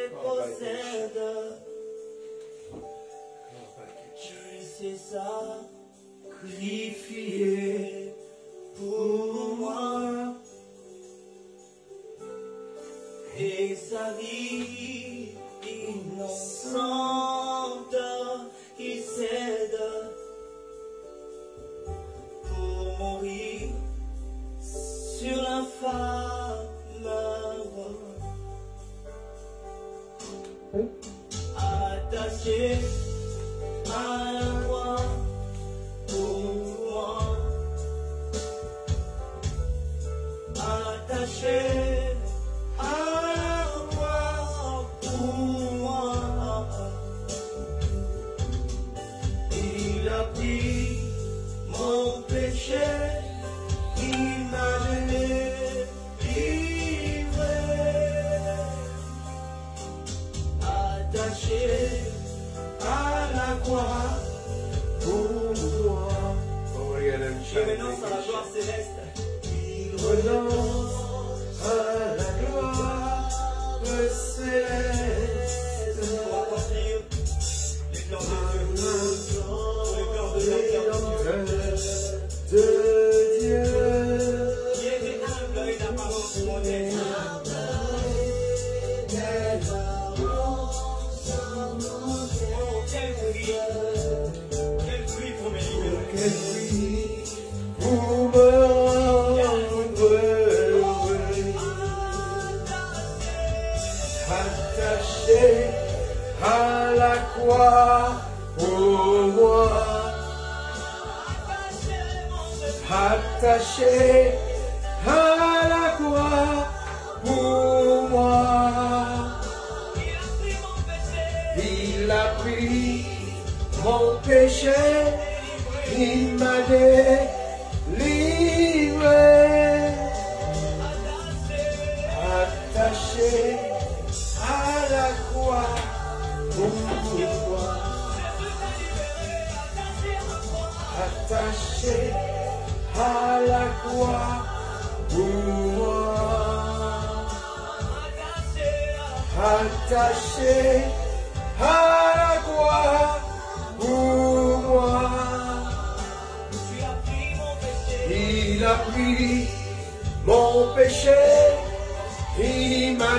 possède. Jésus s'est sacrifié pour moi. Et sa vie innocente, il cède pour mourir sur l'infâme, attaché à la croix pour moi, attaché à la croix pour moi. Il a pris mon péché, il m'a délivré, attaché à la croix pour moi. Il renonce à la gloire céleste. Il renonce à la gloire céleste pour accomplir les plans de Dieu, pour les plans de Dieu. Qui était humble et d'apparence modeste. Oh, quel fruit pour me libérer. Quel fruit pour me rendre heureux. Attaché à la croix pour moi. Attaché à la croix pour moi. Il a pris mon péché, il m'a délivré, attaché à la croix pour moi, attaché à la croix pour moi, attaché à la croix pour moi. Il a pris mon péché, il m'a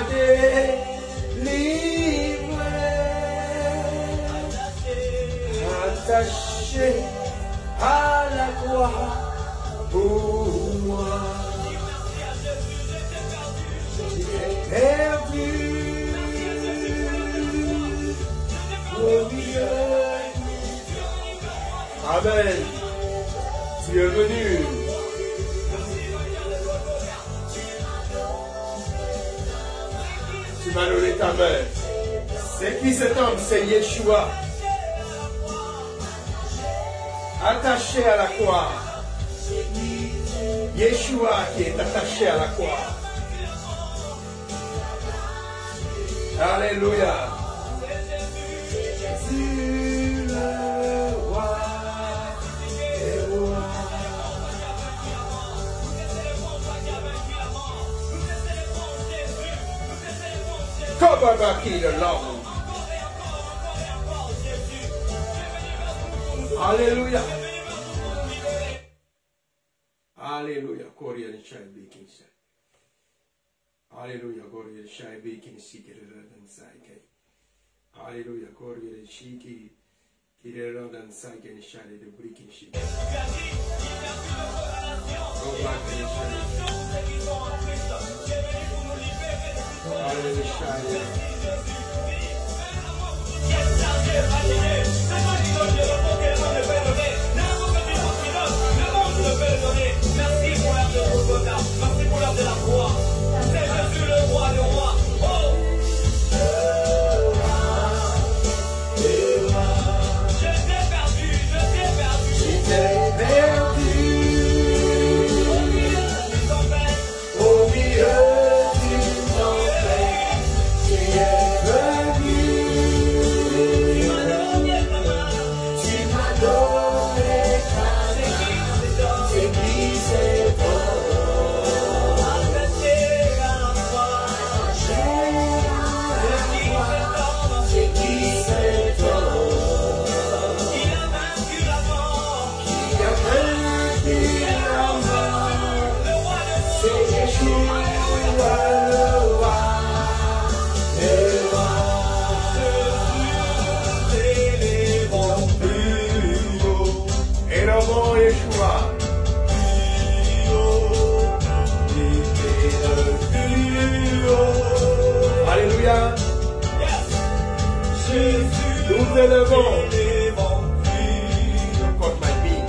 délivré, attaché à la croix pour moi. J'étais perdu au milieu. Amen. Tu es venu. Tu m'as donné ta main. C'est qui cet homme? C'est Yeshua. Attaché à la croix. Yeshua qui est attaché à la croix. Alléluia. Kobabaki le Lord. Alléluia. Alléluia. Korea de Shaibi Kinsa. Alléluia. Korea de Shaibi Kinsi Kiran Saike. Alléluia. Korea de Shiki Kiran Saike and Shai de Breaking Ship. Merci pour l'heure de Golgotha, merci pour l'heure de la croix. C'est Jésus le roi des rois. Oh! J'étais perdu, j'étais perdu. Au milieu d'une tempête, tu es venu. Nous t'élevons. God my being.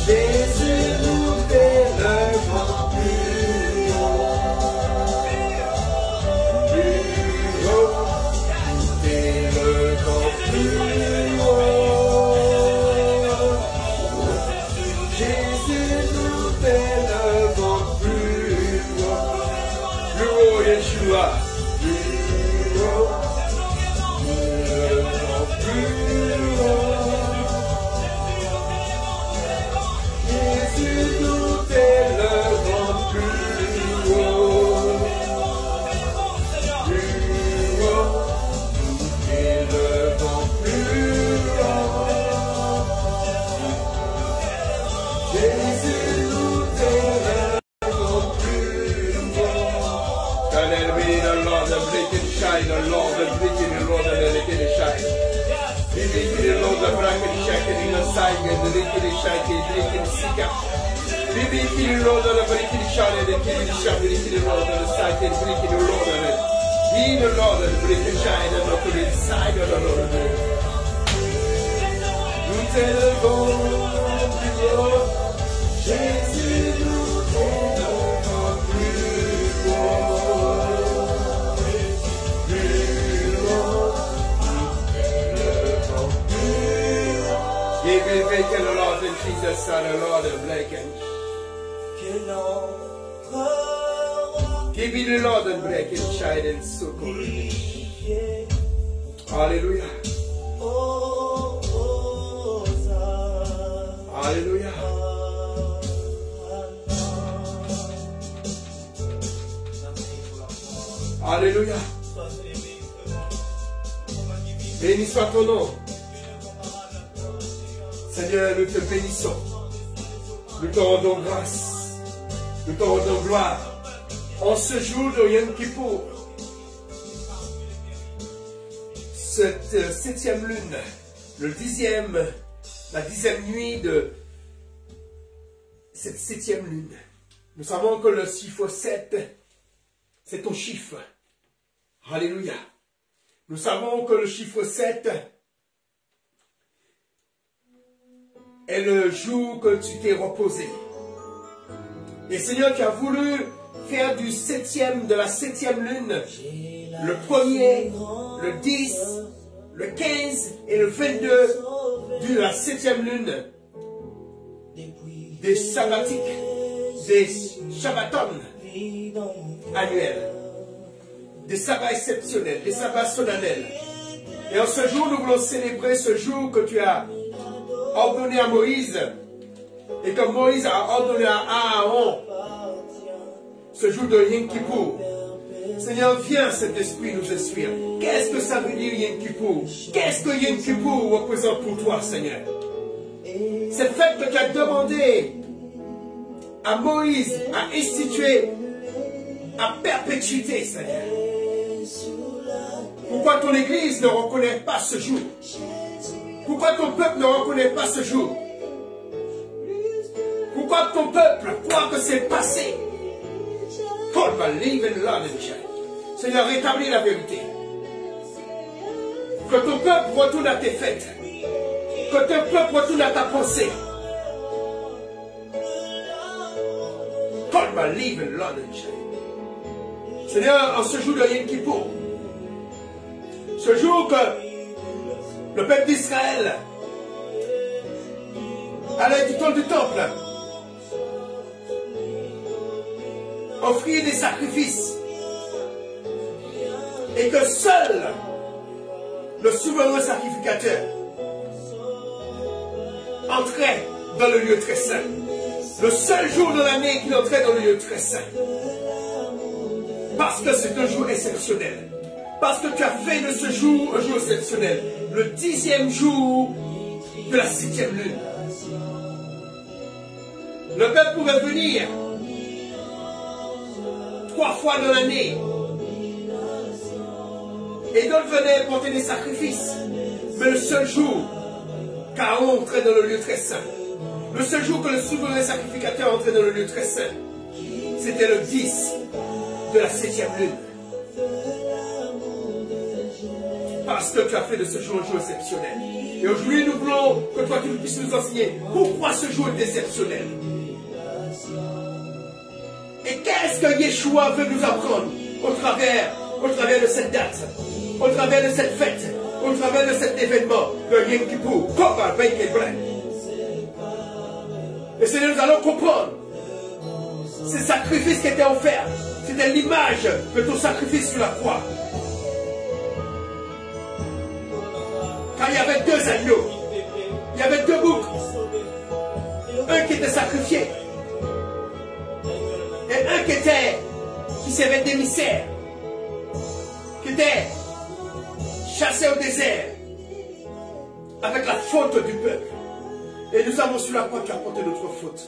Jésus, nous t'élevons plus haut. T'élevons plus haut. Jésus, nous t'élevons plus haut. Plus haut, Yeshua. Plus haut. T'élevons plus haut. Jésus, nous t'élevons plus haut. Plus haut. Nous t'élevons plus haut. Jésus, nous t'élevons plus haut. Can be the Lord that break and shine, the Lord that break and the Lord that break and shine. We break the Lord that break and shine in the side and the break and shine and break and seek up. We break the Lord that break and shine and the break and shine, break the Lord that side and break the Lord that be the Lord that break and shine and look to the side of the Lord. Nous t'élevons plus haut. Jésus, nous t'élevons plus haut. Plus haut. Give me faith in the Lord in Jesus, Son, the Lord of Blackened. Give me the Lord and break and shine and succor. Hallelujah. Hallelujah. Alléluia. Béni soit ton nom. Seigneur, nous te bénissons. Nous te rendons grâce. Nous te rendons gloire. En ce jour de Yom Kippour, cette 7e lune, la 10e nuit de cette 7e lune, nous savons que le chiffre 7, c'est ton chiffre. Alléluia. Nous savons que le chiffre 7 est le jour que tu t'es reposé. Et Seigneur, tu as voulu faire de la 7e lune, le 1er, le 10, le 15 et le 22 de la 7e lune, des sabbatiques, des shabbatons annuels, des sabbats exceptionnels, des sabbats solennels. Et en ce jour, nous voulons célébrer ce jour que tu as ordonné à Moïse et que Moïse a ordonné à Aaron, ce jour de Yom Kippour. Seigneur, viens, cet esprit nous inspire. Qu'est-ce que ça veut dire Yom Kippour? Qu'est-ce que Yom Kippour représente pour toi, Seigneur? C'est le fait que tu as demandé à Moïse à instituer à perpétuité, Seigneur. Pourquoi ton Église ne reconnaît pas ce jour? Pourquoi ton peuple ne reconnaît pas ce jour? Pourquoi ton peuple croit que c'est passé? God believe in love and shine. Seigneur, rétablis la vérité. Que ton peuple retourne à tes fêtes. Que ton peuple retourne à ta pensée. God believe in love and shine. Seigneur, en ce jour de Yom Kippour, ce jour que le peuple d'Israël allait du temps du temple offrir des sacrifices et que seul le souverain sacrificateur entrait dans le lieu très saint. Le seul jour de l'année qu'il entrait dans le lieu très saint. Parce que c'est un jour exceptionnel. Parce que tu as fait de ce jour un jour exceptionnel. Le 10e jour de la 7e lune. Le peuple pouvait venir 3 fois dans l'année. Et d'autres venaient porter des sacrifices. Mais le seul jour qu'Aaron entrait dans le lieu très saint, Le seul jour que le souverain sacrificateur entrait dans le lieu très saint, c'était le 10 de la 7e lune. Parce que tu as fait de ce jour un jour exceptionnel. Et aujourd'hui, nous voulons que toi, tu puisses nous enseigner pourquoi ce jour est exceptionnel. Et qu'est-ce que Yeshua veut nous apprendre au travers de cette date, au travers de cette fête, au travers de cet événement de Yom Kippour. Et Seigneur, nous allons comprendre ces sacrifices qui étaient offerts. C'était l'image de ton sacrifice sur la croix. Car il y avait 2 agneaux, il y avait 2 boucs, un qui était sacrifié et un qui servait d'émissaire, qui était chassé au désert avec la faute du peuple. Et nous avons sur la croix qui a porté notre faute.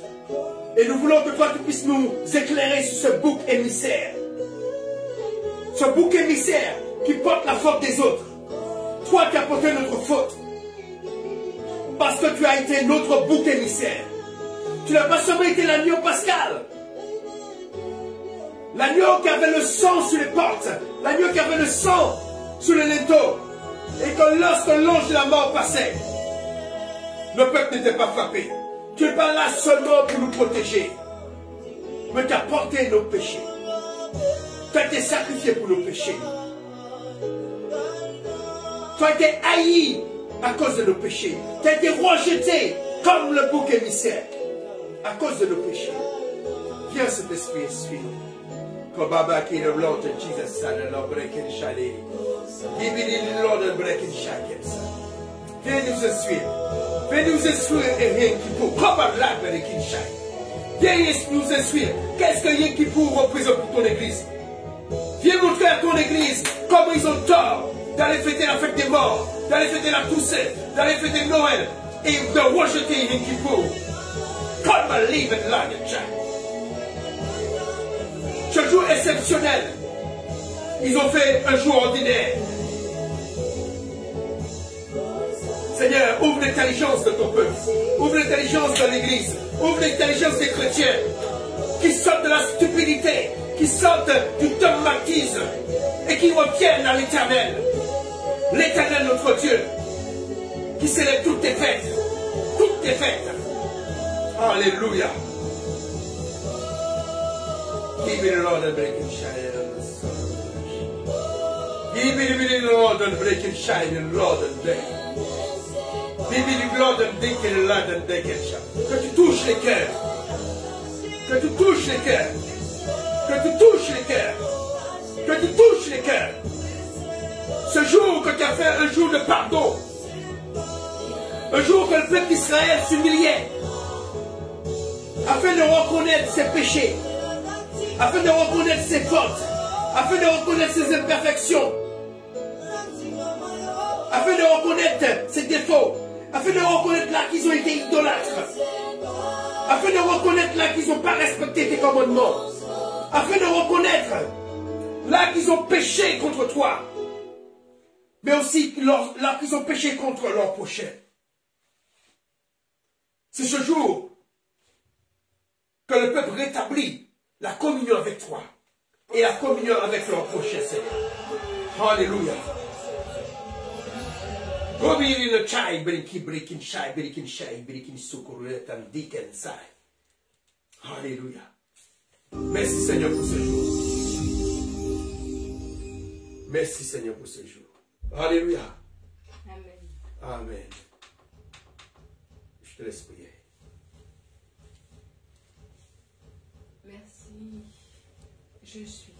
Et nous voulons que toi tu puisses nous éclairer sur ce bouc émissaire. Ce bouc émissaire qui porte la faute des autres. Toi qui as porté notre faute. Parce que tu as été notre bouc émissaire. Tu n'as pas seulement été l'agneau pascal. L'agneau qui avait le sang sur les portes. L'agneau qui avait le sang sur les linteaux. Et que lorsque l'ange de la mort passait, le peuple n'était pas frappé. Tu n'es pas là seulement pour nous protéger. Mais tu as porté nos péchés. Tu as été sacrifié pour nos péchés. Tu as été haï à cause de nos péchés. Tu as été rejeté comme le bouc émissaire à cause de nos péchés. Viens cet esprit, suis-nous. Kobaba ki the Lord of Jesus son and Lord breaking shade. Give me the Lord of breaking shades. Viens nous instruire. Viens nous instruire et rien qui pour. Kobaba la breaking shade. Viens nous instruire. Qu'est-ce que Yom Kippour représente pour ton église? Viens montrer à ton église comment ils ont tort d'aller fêter la fête des morts, d'aller fêter la Toussaint, d'aller fêter Noël et de rejeter Yom Kippour. Come and live in life, child. Ce jour exceptionnel, ils ont fait un jour ordinaire. Seigneur, ouvre l'intelligence de ton peuple, ouvre l'intelligence de l'église, ouvre l'intelligence des chrétiens qui sortent de la stupidité, qui sortent du dogmatisme et qui reviennent à l'éternel. L'éternel notre Dieu, qui célèbre toutes tes fêtes, toutes tes fêtes. Alléluia. Give me the Lord and break and shine on the sun. Give me the Lord and break and shine and Lord and day. Give me the Lord and break and Lord and day and shine. Que tu touches les cœurs. Que tu touches les cœurs. Que tu touches les cœurs. Que tu touches les cœurs. Ce jour que tu as fait un jour de pardon. Un jour que le peuple d'Israël s'humiliait. Afin de reconnaître ses péchés. Afin de reconnaître ses fautes, afin de reconnaître ses imperfections, afin de reconnaître ses défauts, afin de reconnaître là qu'ils ont été idolâtres, afin de reconnaître là qu'ils n'ont pas respecté tes commandements, afin de reconnaître là qu'ils ont péché contre toi, mais aussi là qu'ils ont péché contre leur prochain. C'est ce jour que le peuple rétablit la communion avec toi et la communion avec leur prochain Seigneur. Alléluia. Alléluia. Merci Seigneur pour ce jour. Merci Seigneur pour ce jour. Alléluia. Amen. Amen. Je te laisse prier. Merci, je suis.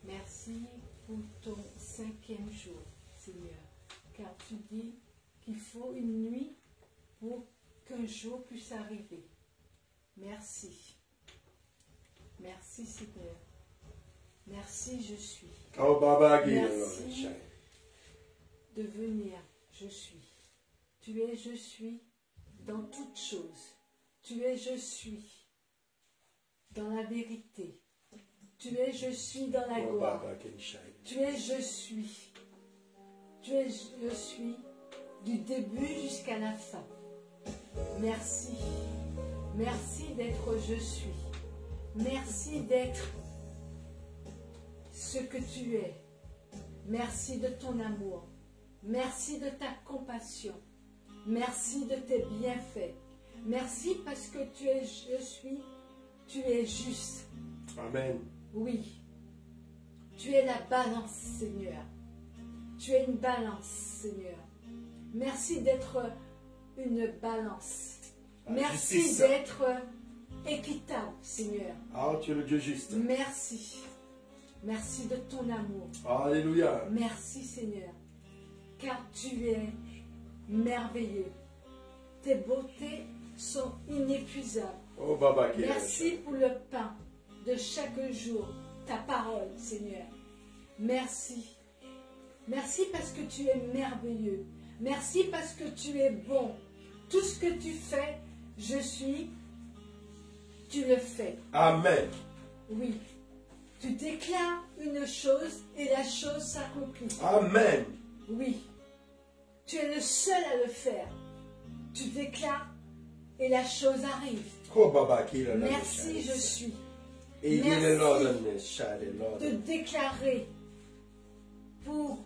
Merci pour ton 5e jour, Seigneur. Car tu dis qu'il faut une nuit pour qu'un jour puisse arriver. Merci. Merci, Seigneur. Merci, je suis. Merci de venir, je suis. Tu es, je suis dans toutes choses. Tu es, je suis dans la vérité. Tu es, je suis dans la gloire. Tu es, je suis. Tu es, je suis du début jusqu'à la fin. Merci. Merci d'être je suis. Merci d'être ce que tu es. Merci de ton amour. Merci de ta compassion. Merci de tes bienfaits. Merci parce que tu es je suis, tu es juste. Amen. Oui. Tu es la balance, Seigneur. Tu es une balance, Seigneur. Merci d'être une balance. Merci justice. d'être équitable, Seigneur. Ah, tu es le Dieu juste. Merci. Merci de ton amour. Alléluia. Merci, Seigneur. Car tu es merveilleux. Tes beautés sont inépuisables. Oh, Baba, qui est Merci pour le pain de chaque jour, ta parole, Seigneur. Merci. Merci parce que tu es merveilleux. Merci parce que tu es bon. Tout ce que tu fais, je suis, tu le fais. Amen. Oui. Tu déclares une chose et la chose s'accomplit. Amen. Oui. Tu es le seul à le faire. Tu déclares et la chose arrive. Oh, Baba, qui est le Merci, je suis. Et il est Merci le Lord the Lord. De déclarer pour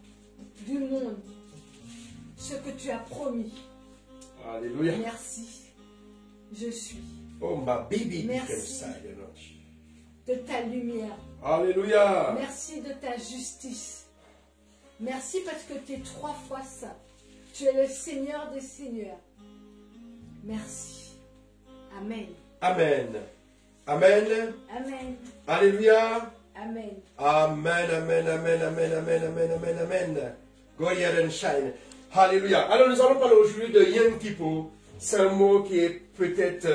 du monde ce que tu as promis. Alléluia. Merci, je suis. Oh, ma baby. Merci. De ta lumière. Alléluia. Merci de ta justice. Merci parce que tu es 3 fois saint. Tu es le Seigneur des Seigneurs. Merci. Amen. Amen. Amen. Amen. Alléluia. Amen. Amen, amen, amen, amen, amen, amen, amen, amen. Go ahead and shine. Alléluia. Alors nous allons parler aujourd'hui de Yom Kippur. C'est un mot qui est peut-être,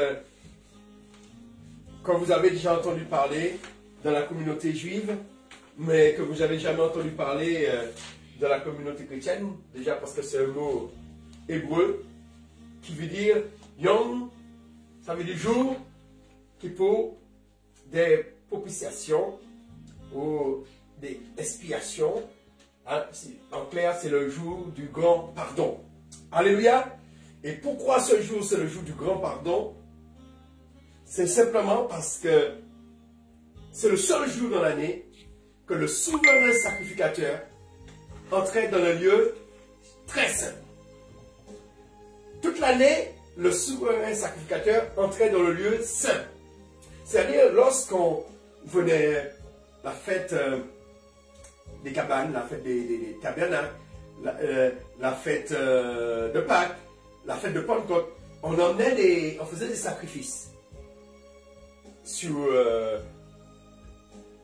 que vous avez déjà entendu parler dans la communauté juive, mais que vous n'avez jamais entendu parler dans la communauté chrétienne. Déjà parce que c'est un mot hébreu qui veut dire Yom, ça veut dire jour, Kippur, des propitiations ou des expiations. Hein, en clair, c'est le jour du grand pardon. Alléluia. Et pourquoi ce jour, c'est le jour du grand pardon? C'est simplement parce que c'est le seul jour dans l'année que le souverain sacrificateur entrait dans le lieu très saint. Toute l'année, le souverain sacrificateur entrait dans le lieu saint. C'est-à-dire, lorsqu'on venait la fête des cabanes, la fête des tabernacles, la fête de Pâques, la fête de Pentecôte, on faisait des sacrifices sur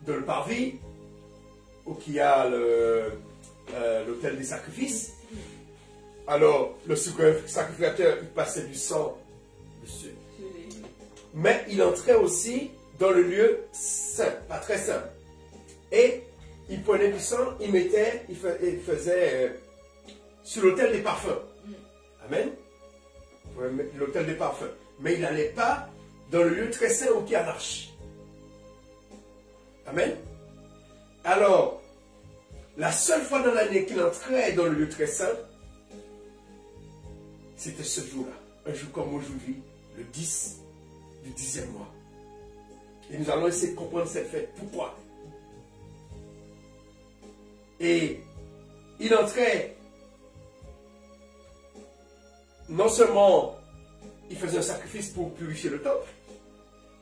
dans le parvis, où il y a l'autel des sacrifices. Alors, le sacrificateur, il passait du sang dessus. Mais il entrait aussi dans le lieu saint, pas très saint. Et il prenait du sang, il faisait sur l'autel des parfums. Amen. L'autel des parfums. Mais il n'allait pas dans le lieu très saint où il y a l'arche. Amen. Alors, la seule fois dans l'année qu'il entrait dans le lieu très saint, c'était ce jour-là. Un jour comme aujourd'hui, le 10 du 10e mois. Et nous allons essayer de comprendre cette fête. Pourquoi? Et il entrait, non seulement il faisait un sacrifice pour purifier le temple,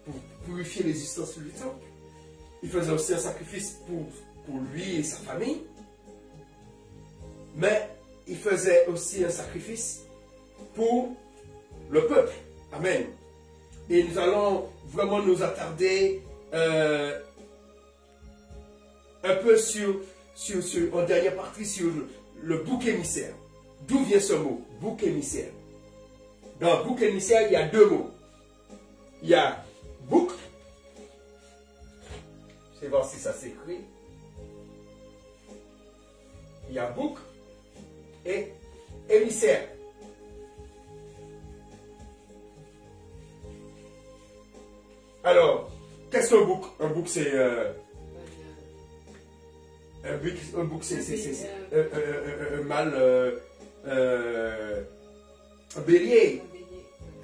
pour purifier les ustensiles du temple, il faisait aussi un sacrifice pour lui et sa famille, mais il faisait aussi un sacrifice pour le peuple. Amen. Et nous allons vraiment nous attarder un peu en dernière partie sur le bouc émissaire. D'où vient ce mot, bouc émissaire? Dans bouc émissaire, il y a deux mots. Il y a bouc. Je vais voir si ça s'écrit. Il y a bouc et émissaire. Alors, qu'est-ce qu'un bouc? Un bouc, c'est... un bouc, c'est un mâle... un bélier.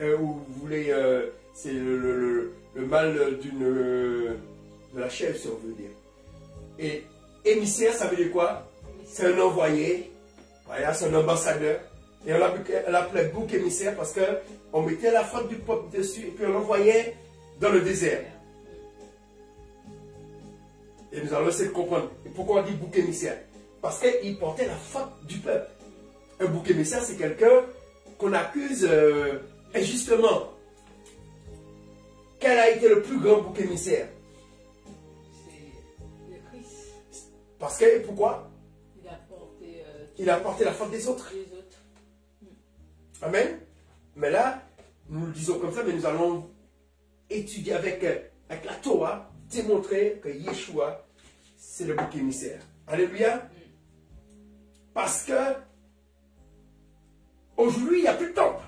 Où vous voulez C'est le mal de la chèvre, si on veut dire. Et émissaire, ça veut dire quoi? C'est un envoyé, voilà, c'est un ambassadeur. Et on l'appelait bouc émissaire parce qu'on mettait la faute du peuple dessus et puis on l'envoyait dans le désert. Et nous allons essayer de comprendre. Et pourquoi on dit bouc émissaire? Parce qu'il portait la faute du peuple. Un bouc émissaire, c'est quelqu'un qu'on accuse injustement. Quel a été le plus grand bouc émissaire? C'est le Christ. Parce que, pourquoi? Il a porté la faute des autres. Amen. Mais là, nous le disons comme ça, mais nous allons étudier avec la Torah, démontrer que Yeshua, c'est le bouc émissaire. Alléluia. Parce que aujourd'hui, il n'y a plus de temple.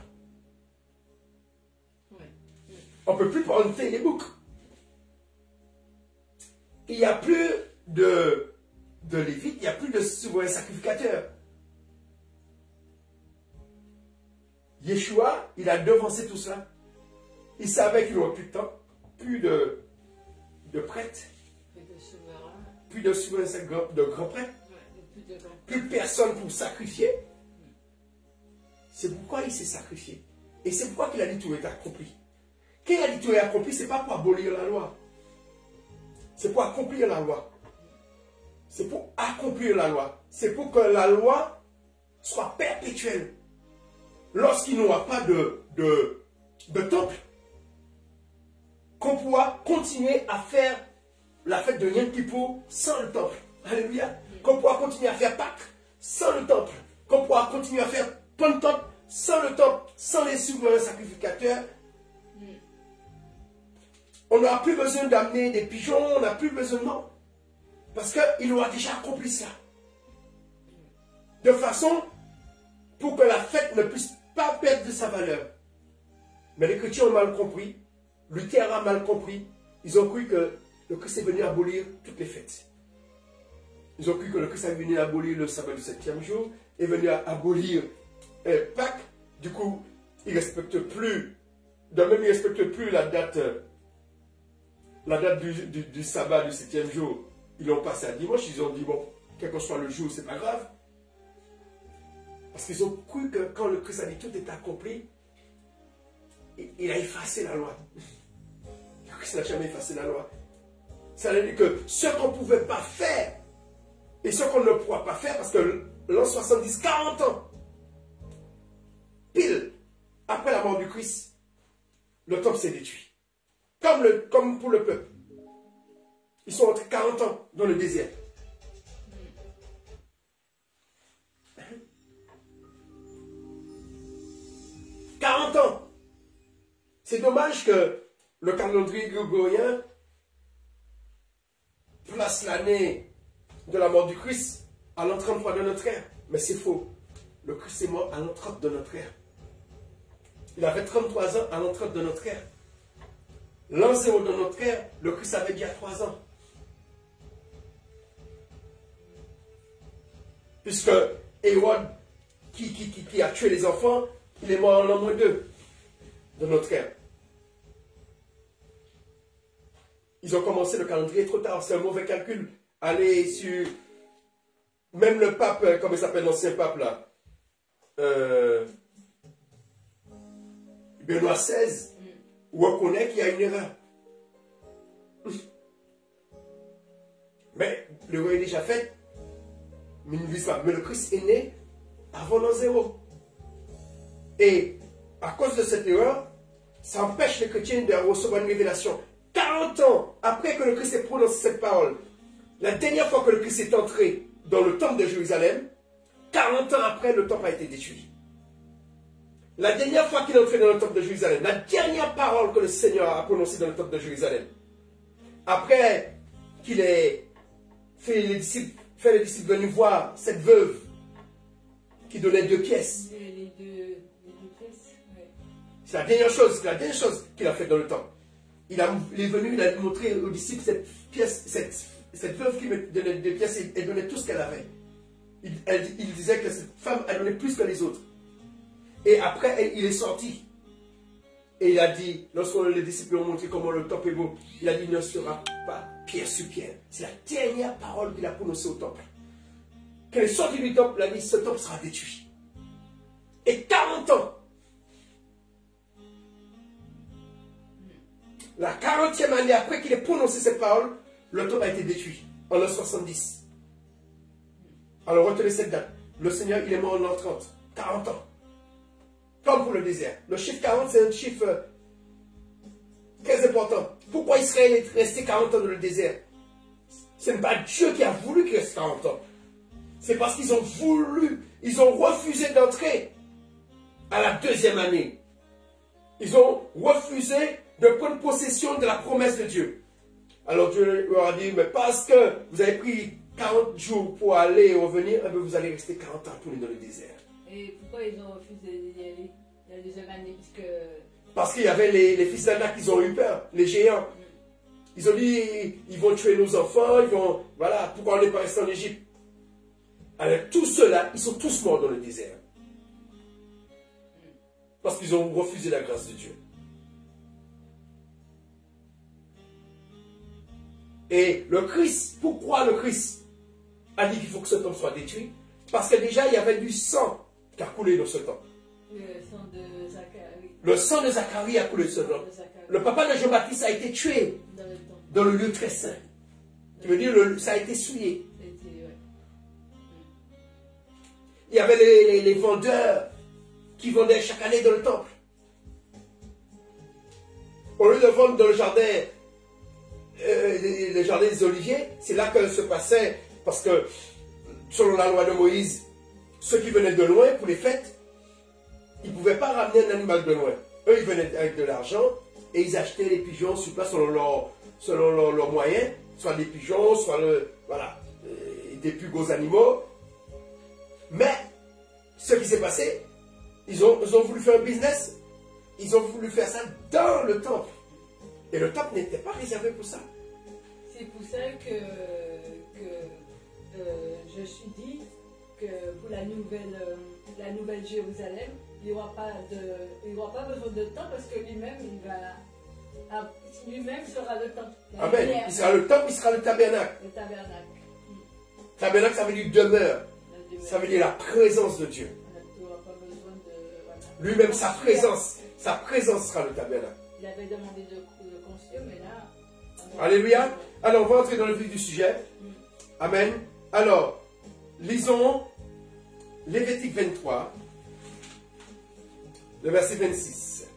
On ne peut plus porter les boucs. Il n'y a plus de lévites, il n'y a plus de souverain sacrificateur. Yeshua, il a devancé tout cela. Il savait qu'il n'y aurait plus de temps, plus de prêtres, plus de souverains, de grands prêtres, plus personne pour sacrifier. C'est pourquoi il s'est sacrifié. Et c'est pourquoi il a dit tout est accompli. Quand il a dit tout est accompli, ce n'est pas pour abolir la loi. C'est pour accomplir la loi. C'est pour accomplir la loi. C'est pour que la loi soit perpétuelle. Lorsqu'il n'y aura pas de temple, qu'on pourra continuer à faire la fête de Yom Kippour sans le temple. Alléluia. Qu'on pourra continuer à faire Pâques sans le temple. Qu'on pourra continuer à faire Pentecôte sans le temple, sans les souverains sacrificateurs. On n'aura plus besoin d'amener des pigeons, on n'a plus besoin de non. Parce qu'il aura déjà accompli ça. De façon pour que la fête ne puisse pas perdre de sa valeur. Mais les chrétiens ont mal compris. Luther a mal compris. Ils ont cru que le Christ est venu abolir toutes les fêtes. Ils ont cru que le Christ est venu abolir le sabbat du 7e jour, est venu abolir Pâques. Du coup, ils ne respectent plus, de même ils ne respectent plus la date du sabbat du 7e jour. Ils l'ont passé à dimanche, ils ont dit, bon, quel que soit le jour, c'est pas grave. Parce qu'ils ont cru que quand le Christ a dit tout est accompli, il a effacé la loi. Le Christ n'a jamais effacé la loi. Ça veut dire que ce qu'on ne pouvait pas faire, et ce qu'on ne pourra pas faire, parce que l'an 70, 40 ans, pile, après la mort du Christ, le temple s'est détruit. Comme pour le peuple. Ils sont entrés 40 ans dans le désert. C'est dommage que le calendrier grégorien place l'année de la mort du Christ à l'an 33 de notre ère. Mais c'est faux. Le Christ est mort à l'an 30 de notre ère. Il avait 33 ans à l'an 30 de notre ère. L'an 0 de notre ère, le Christ avait déjà 3 ans. Puisque Hérode, qui a tué les enfants, il est mort en l'an -2 de notre ère. Ils ont commencé le calendrier trop tard, c'est un mauvais calcul. Allez sur... Même le pape, comment il s'appelle l'ancien pape là, Benoît XVI, reconnaît qu'il y a une erreur. Mais l'erreur est déjà faite. Mais le Christ est né avant l'an 0. Et à cause de cette erreur, ça empêche les chrétiens de recevoir une révélation. 40 ans après que le Christ ait prononcé cette parole, la dernière fois que le Christ est entré dans le temple de Jérusalem, 40 ans après, le temple a été détruit. La dernière fois qu'il est entré dans le temple de Jérusalem, la dernière parole que le Seigneur a prononcée dans le temple de Jérusalem, après qu'il ait fait les disciples venir voir cette veuve qui donnait 2 pièces. Les deux pièces, ouais. C'est la dernière chose qu'il a fait dans le temple. Il est venu, il a montré aux disciples cette veuve qui donnait 2 pièces et donnait tout ce qu'elle avait. Il disait que cette femme a donné plus que les autres. Et après, il est sorti. Et il a dit, lorsque les disciples ont montré comment le temple est beau, il a dit, il ne sera pas pierre sur pierre. C'est la dernière parole qu'il a prononcée au temple. Quand il est sorti du temple, il a dit, ce temple sera détruit. Et 40 ans, la 40e année après qu'il ait prononcé cette parole, le temple a été détruit, en l'an 70. Alors retenez cette date. Le Seigneur, il est mort en l'an 30, 40 ans. Comme pour le désert. Le chiffre 40, c'est un chiffre très important. Pourquoi Israël est resté 40 ans dans le désert? Ce n'est pas Dieu qui a voulu qu'il reste 40 ans. C'est parce qu'ils ont voulu, ils ont refusé d'entrer à la 2e année. Ils ont refusé de prendre possession de la promesse de Dieu. Alors Dieu leur a dit, mais parce que vous avez pris 40 jours pour aller et revenir, eh bien, vous allez rester 40 ans tournés dans le désert. Et pourquoi ils ont refusé d'y aller la 2e année? Parce qu'il y avait les fils d'Anak qui ont eu peur, les géants. Ils ont dit, ils vont tuer nos enfants, ils vont, voilà, pourquoi on n'est pas resté en Égypte? Alors tous ceux-là, ils sont tous morts dans le désert. Parce qu'ils ont refusé la grâce de Dieu. Et le Christ, pourquoi le Christ a dit qu'il faut que ce temple soit détruit? Parce que déjà, il y avait du sang qui a coulé dans ce temple. Le sang de Zacharie. Le sang de Zacharie a coulé dans ce temple. Le papa de Jean-Baptiste a été tué dans le lieu très saint. Tu veux dire, ça a été souillé. Il y avait les vendeurs qui vendaient chaque année dans le temple. Au lieu de vendre dans le jardin, le jardin des Oliviers, c'est là que se passait, parce que selon la loi de Moïse, ceux qui venaient de loin pour les fêtes, ils ne pouvaient pas ramener un animal de loin. Eux, ils venaient avec de l'argent et ils achetaient les pigeons sur place selon leurs moyens, soit des pigeons, soit des plus gros animaux. Mais ce qui s'est passé, ils ont voulu faire un business, ils ont voulu faire ça dans le temple. Et le temple n'était pas réservé pour ça. C'est pour ça que je suis dit que pour la nouvelle Jérusalem, il n'y aura pas besoin de temps parce que lui-même sera le temple. Amen. Il sera le temple, il sera le tabernacle. Le tabernacle. Tabernacle, ça veut dire demeure. Ça veut dire la présence de Dieu. Lui-même, sa présence sera le tabernacle. Il avait demandé de construire, mais là... Alléluia. Alors, on va entrer dans le vif du sujet. Amen. Alors, lisons Lévitique 23, le verset 26.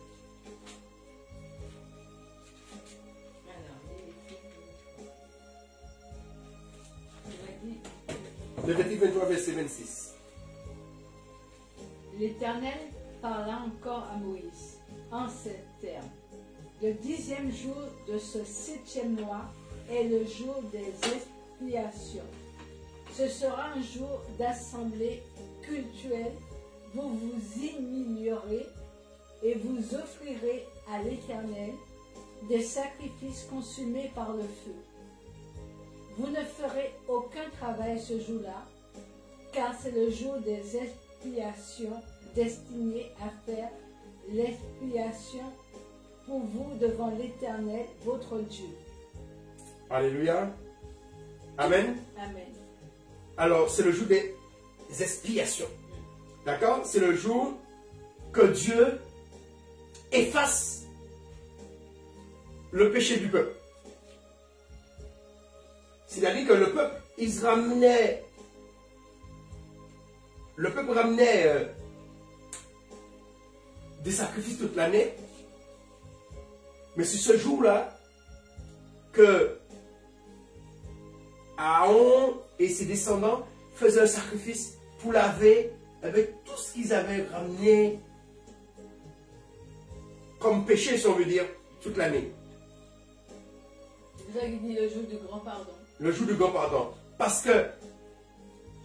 Lévitique 23, verset 26. L'Éternel parla encore à Moïse en ces termes. Le 10e jour de ce 7e mois est le jour des expiations. Ce sera un jour d'assemblée cultuelle. Vous vous humilierez et vous offrirez à l'Éternel des sacrifices consumés par le feu. Vous ne ferez aucun travail ce jour-là, car c'est le jour des expiations destiné à faire l'expiation pour vous devant l'Éternel, votre Dieu. Alléluia. Amen. Amen. Alors, c'est le jour des expiations. D'accord? C'est le jour que Dieu efface le péché du peuple. C'est-à-dire que le peuple, le peuple ramenait des sacrifices toute l'année. Mais c'est ce jour-là que Aaron et ses descendants faisaient un sacrifice pour laver avec tout ce qu'ils avaient ramené comme péché, si on veut dire, toute l'année. Vous avez dit le jour du grand pardon. Le jour du grand pardon. Parce que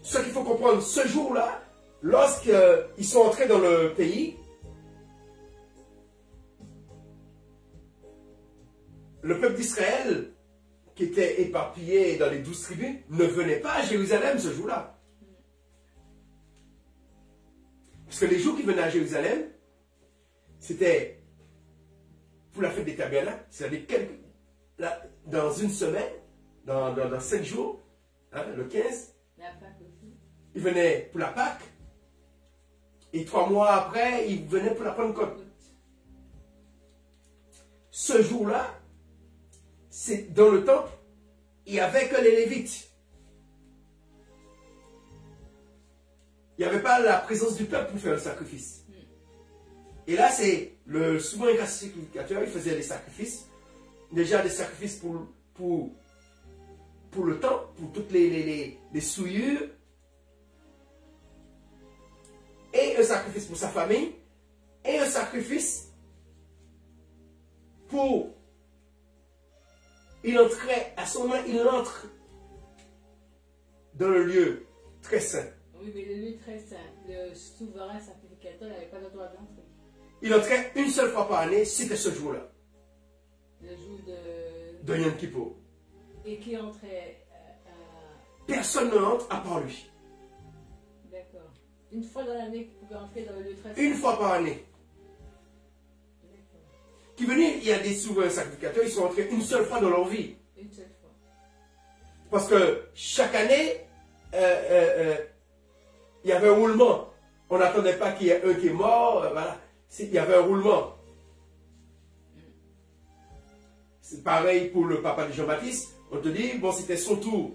ce qu'il faut comprendre, ce jour-là, lorsqu'ils sont entrés dans le pays, le peuple d'Israël, qui était éparpillé dans les 12 tribus, ne venait pas à Jérusalem ce jour-là. Parce que les jours qui venaient à Jérusalem, c'était pour la fête des tabernacles, c'est-à-dire dans une semaine, dans 5 jours, hein, le 15, La Pâque aussi. il venait pour la Pâque, et 3 mois après, il venait pour la Pentecôte. Ce jour-là, c'est dans le temple, il n'y avait que les Lévites. Il n'y avait pas la présence du peuple pour faire le sacrifice. Et là, c'est le souverain sacrificateur, il faisait des sacrifices. Déjà des sacrifices pour le temps, pour toutes les souillures. Et un sacrifice pour sa famille. Et un sacrifice pour... Il entrait, à ce moment, il entre dans le lieu très saint. Oui, mais le lieu très saint, le souverain sacrificateur n'avait pas le droit d'entrer. Il entrait une seule fois par année, c'était ce jour-là. Le jour De Yom Kippour. Et qui entrait Personne ne entre à part lui. D'accord. Une fois dans l'année qu'il pouvait entrer dans le lieu très saint. Une fois par année. D'accord. Qui venait, il y a des souverains sacrificateurs, ils sont entrés une seule fois dans leur vie. Une seule fois. Parce que chaque année, il y avait un roulement. On n'attendait pas qu'il y ait un qui est mort. Voilà. Il y avait un roulement. C'est pareil pour le papa de Jean-Baptiste. On te dit, bon, c'était son tour.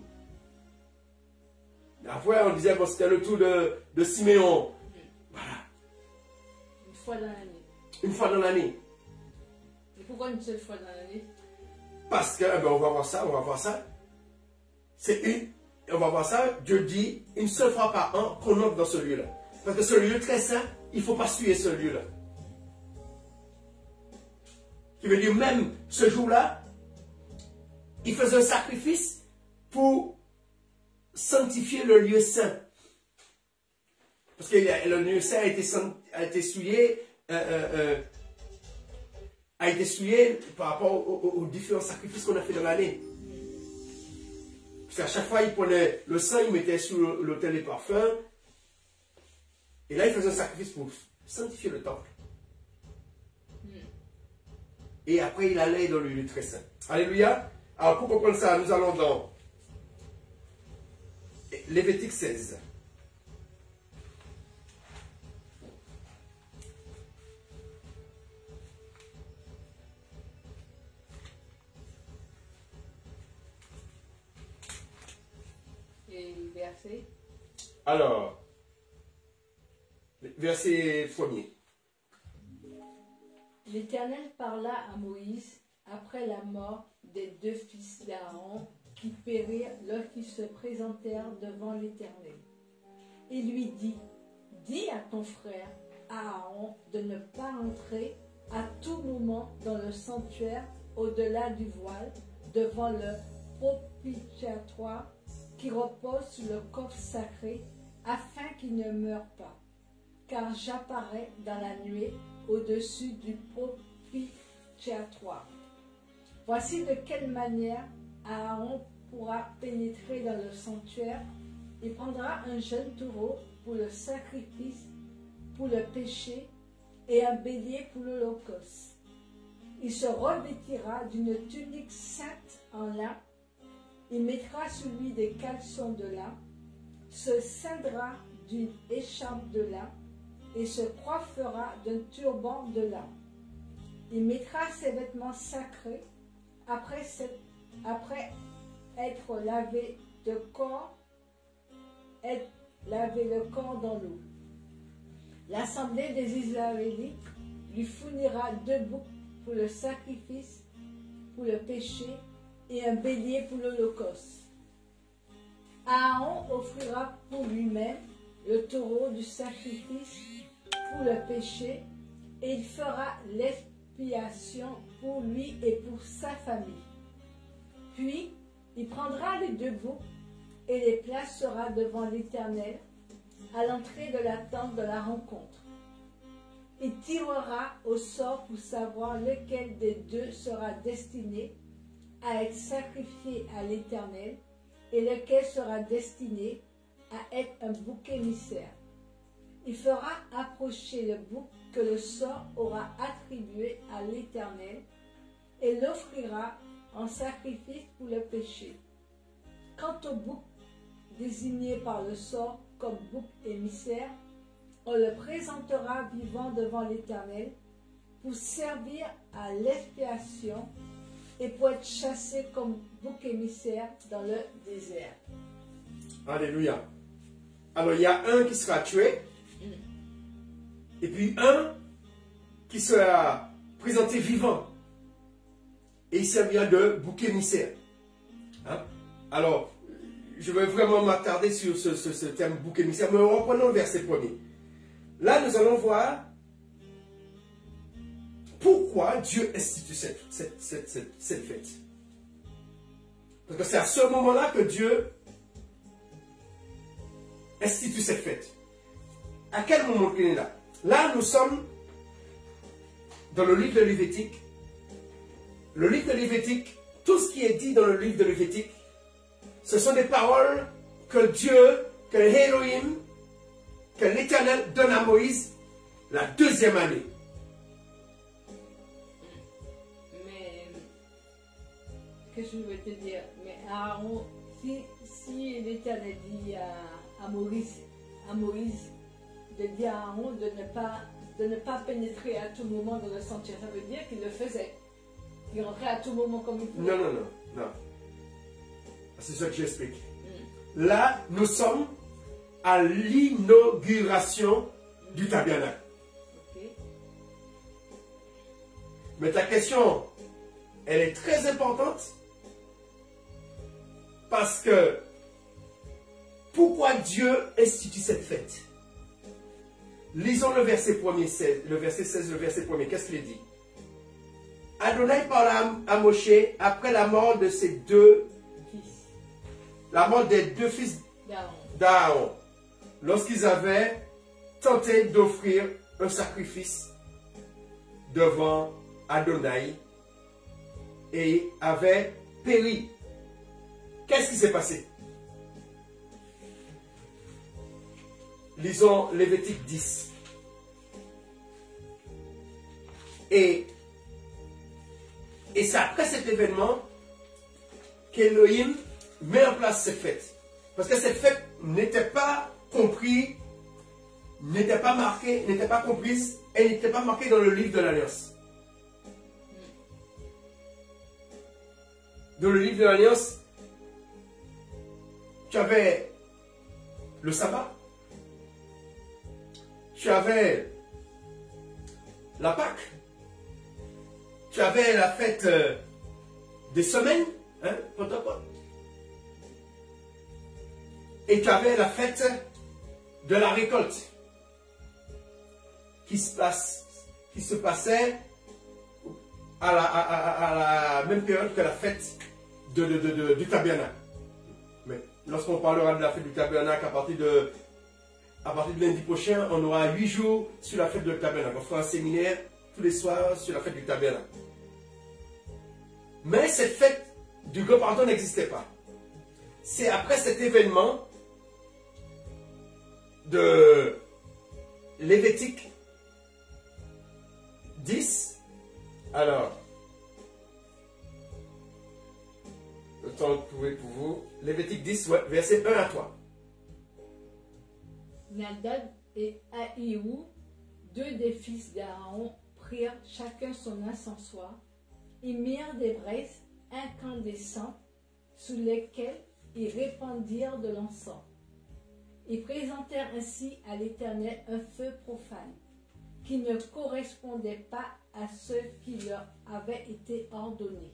La fois, on disait, bon, c'était le tour de Siméon. Voilà. Une fois dans l'année. Une fois dans l'année. Et pourquoi une seule fois dans l'année? Parce que, eh ben, on va voir ça. On va voir ça, Dieu dit, une seule fois par an qu'on entre dans ce lieu-là. Parce que ce lieu très saint, il ne faut pas suivre ce lieu-là. Qui veut dire, même ce jour-là, il faisait un sacrifice pour sanctifier le lieu saint. Parce que le lieu saint a été souillé, par rapport aux différents sacrifices qu'on a fait dans l'année. Parce qu'à chaque fois, il prenait le sang, il mettait sur l'autel des parfums. Et là, il faisait un sacrifice pour sanctifier le temple. Et après, il allait dans le lieu très saint. Alléluia. Alors, pour comprendre ça, nous allons dans Lévitique 16. Et le verset? Alors, verset 1er. L'Éternel parla à Moïse après la mort des 2 fils d'Aaron qui périrent lorsqu'ils se présentèrent devant l'Éternel. Il lui dit, dis à ton frère Aaron de ne pas entrer à tout moment dans le sanctuaire au-delà du voile devant le propitiatoire qui repose sur le corps sacré afin qu'il ne meure pas. Car j'apparais dans la nuée au-dessus du propitiatoire. Voici de quelle manière Aaron pourra pénétrer dans le sanctuaire. Il prendra un jeune taureau pour le sacrifice, pour le péché, et un bélier pour l'holocauste. Il se revêtira d'une tunique sainte en lin. Il mettra sur lui des caleçons de lin, se ceindra d'une écharpe de lin, et se coiffera d'un turban de lin. Il mettra ses vêtements sacrés après être lavé le corps dans l'eau. L'assemblée des Israélites lui fournira 2 boucs pour le sacrifice, pour le péché, et un bélier pour l'holocauste. Aaron offrira pour lui-même le taureau du sacrifice pour le péché, et il fera l'expiation pour lui et pour sa famille. Puis, il prendra les 2 boucs et les placera devant l'Éternel à l'entrée de la tente de la rencontre. Il tirera au sort pour savoir lequel des 2 sera destiné à être sacrifié à l'Éternel et lequel sera destiné à être un bouc émissaire. Il fera approcher le bouc que le sort aura attribué à l'Éternel et l'offrira en sacrifice pour le péché. Quant au bouc désigné par le sort comme bouc émissaire, on le présentera vivant devant l'Éternel pour servir à l'expiation et pour être chassé comme bouc émissaire dans le désert. Alléluia. Alors il y a un qui sera tué, et puis un qui sera présenté vivant. Et il servira de bouc émissaire. Hein? Alors, je vais vraiment m'attarder sur ce terme bouc émissaire, mais reprenons le verset premier. Là, nous allons voir pourquoi Dieu institue cette fête. Parce que c'est à ce moment-là que Dieu institue cette fête. À quel moment qu'il est là? Là, nous sommes dans le livre de Lévitique. Le livre de Lévitique, tout ce qui est dit dans le livre de Lévitique, ce sont des paroles que Dieu, que Elohim, que l'Éternel donne à Moïse la deuxième année. Mais, qu'est-ce que je veux te dire? Mais Aaron, si l'Éternel dit à Moïse de dire à Aaron de ne pas pénétrer à tout moment dans le sentier, ça veut dire qu'il le faisait. Il rentrait à tout moment comme il pouvait. Non. C'est ça que j'explique. Là, nous sommes à l'inauguration du tabernacle. Okay. Mais ta question, elle est très importante parce que pourquoi Dieu institue cette fête? Lisons le verset 16, le verset 1er. Qu'est-ce qu'il dit? Adonai parla à Moshe après la mort de ses deux fils. La mort des deux fils d'Aaron. Lorsqu'ils avaient tenté d'offrir un sacrifice devant Adonai et avaient péri. Qu'est-ce qui s'est passé? Lisons Lévitique 10. Et c'est après cet événement qu'Élohim met en place cette fête. Parce que cette fête n'était pas comprise, n'était pas marquée, n'était pas comprise, elle n'était pas marquée dans le livre de l'Alliance. Dans le livre de l'Alliance, tu avais le sabbat, tu avais la Pâque, tu avais la fête des semaines, hein, Pentecôte. Et tu avais la fête de la récolte qui se passait à la même période que la fête du tabernacle. Mais lorsqu'on parlera de la fête du tabernacle à partir de lundi prochain, on aura 8 jours sur la fête du tabernacle. On fera un séminaire tous les soirs sur la fête du tabernacle. Mais cette fête du grand pardon n'existait pas. C'est après cet événement de Lévitique 10. Alors, le temps de trouver pour vous. Lévitique 10, ouais, verset 1 à 3. Nadab et Ahiou, deux des fils d'Aaron, prirent chacun son encensoir et mirent des braises incandescentes sous lesquelles ils répandirent de l'encens. Ils présentèrent ainsi à l'Éternel un feu profane, qui ne correspondait pas à ce qui leur avait été ordonné.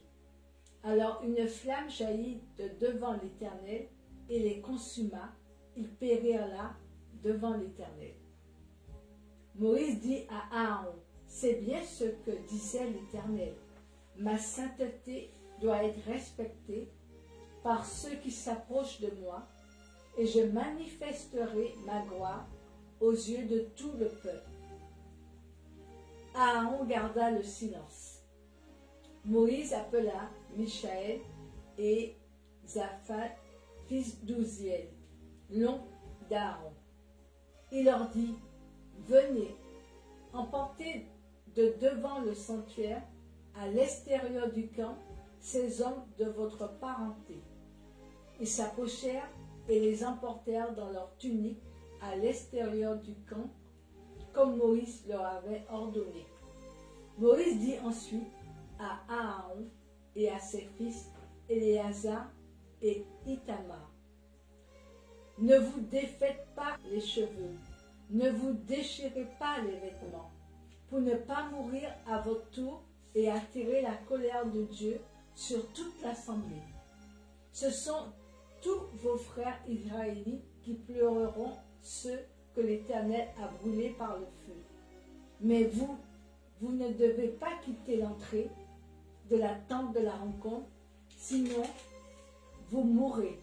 Alors une flamme jaillit de devant l'Éternel et les consuma. Ils périrent là devant l'Éternel. Moïse dit à Aaron, c'est bien ce que disait l'Éternel. Ma sainteté doit être respectée par ceux qui s'approchent de moi, et je manifesterai ma gloire aux yeux de tout le peuple. Aaron garda le silence. Moïse appela Michaël et Zaphat, fils d'Ouziel, l'oncle d'Aaron. Il leur dit, venez, emportez de devant le sanctuaire, à l'extérieur du camp, ces hommes de votre parenté. Ils s'approchèrent et les emportèrent dans leurs tuniques à l'extérieur du camp, comme Moïse leur avait ordonné. Moïse dit ensuite à Aaron et à ses fils Éléazar et Ithamar: ne vous défaites pas les cheveux, ne vous déchirez pas les vêtements, pour ne pas mourir à votre tour et attirer la colère de Dieu sur toute l'assemblée. Ce sont tous vos frères israélites qui pleureront ceux que l'Éternel a brûlés par le feu. Mais vous, vous ne devez pas quitter l'entrée de la tente de la rencontre, sinon vous mourrez,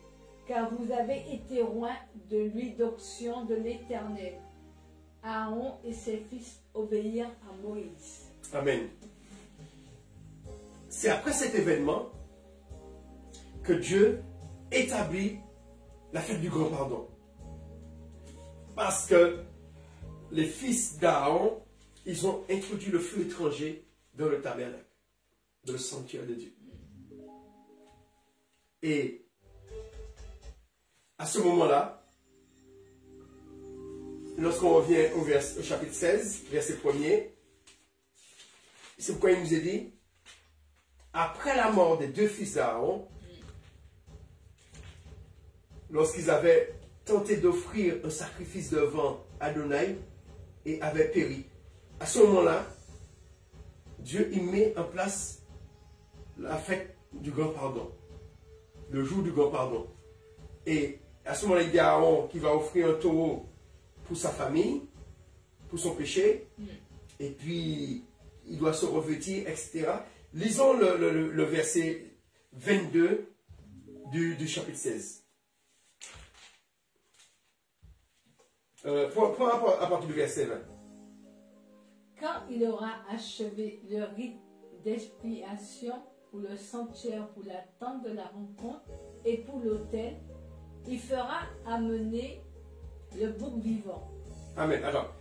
car vous avez été loin de l'huile d'onction de l'Éternel. Aaron et ses fils obéirent à Moïse. Amen. C'est après cet événement que Dieu établit la fête du grand pardon. Parce que les fils d'Aaron, ils ont introduit le feu étranger dans le tabernacle, dans le sanctuaire de Dieu. Et à ce moment-là, lorsqu'on revient au chapitre 16, verset 1er, c'est pourquoi il nous est dit, après la mort des deux fils d'Aaron, lorsqu'ils avaient tenté d'offrir un sacrifice devant Adonai et avaient péri, à ce moment-là, Dieu y met en place la fête du grand pardon, le jour du grand pardon. Et à ce moment-là, il dit à Aaron qu'il va offrir un taureau pour sa famille, pour son péché, et puis il doit se revêtir, etc. Lisons le verset 22 du chapitre 16. À partir du verset 20. Quand il aura achevé le rite d'expiation pour le sanctuaire, pour la tente de la rencontre et pour l'autel, il fera amener le bouc vivant. Amen. Alors,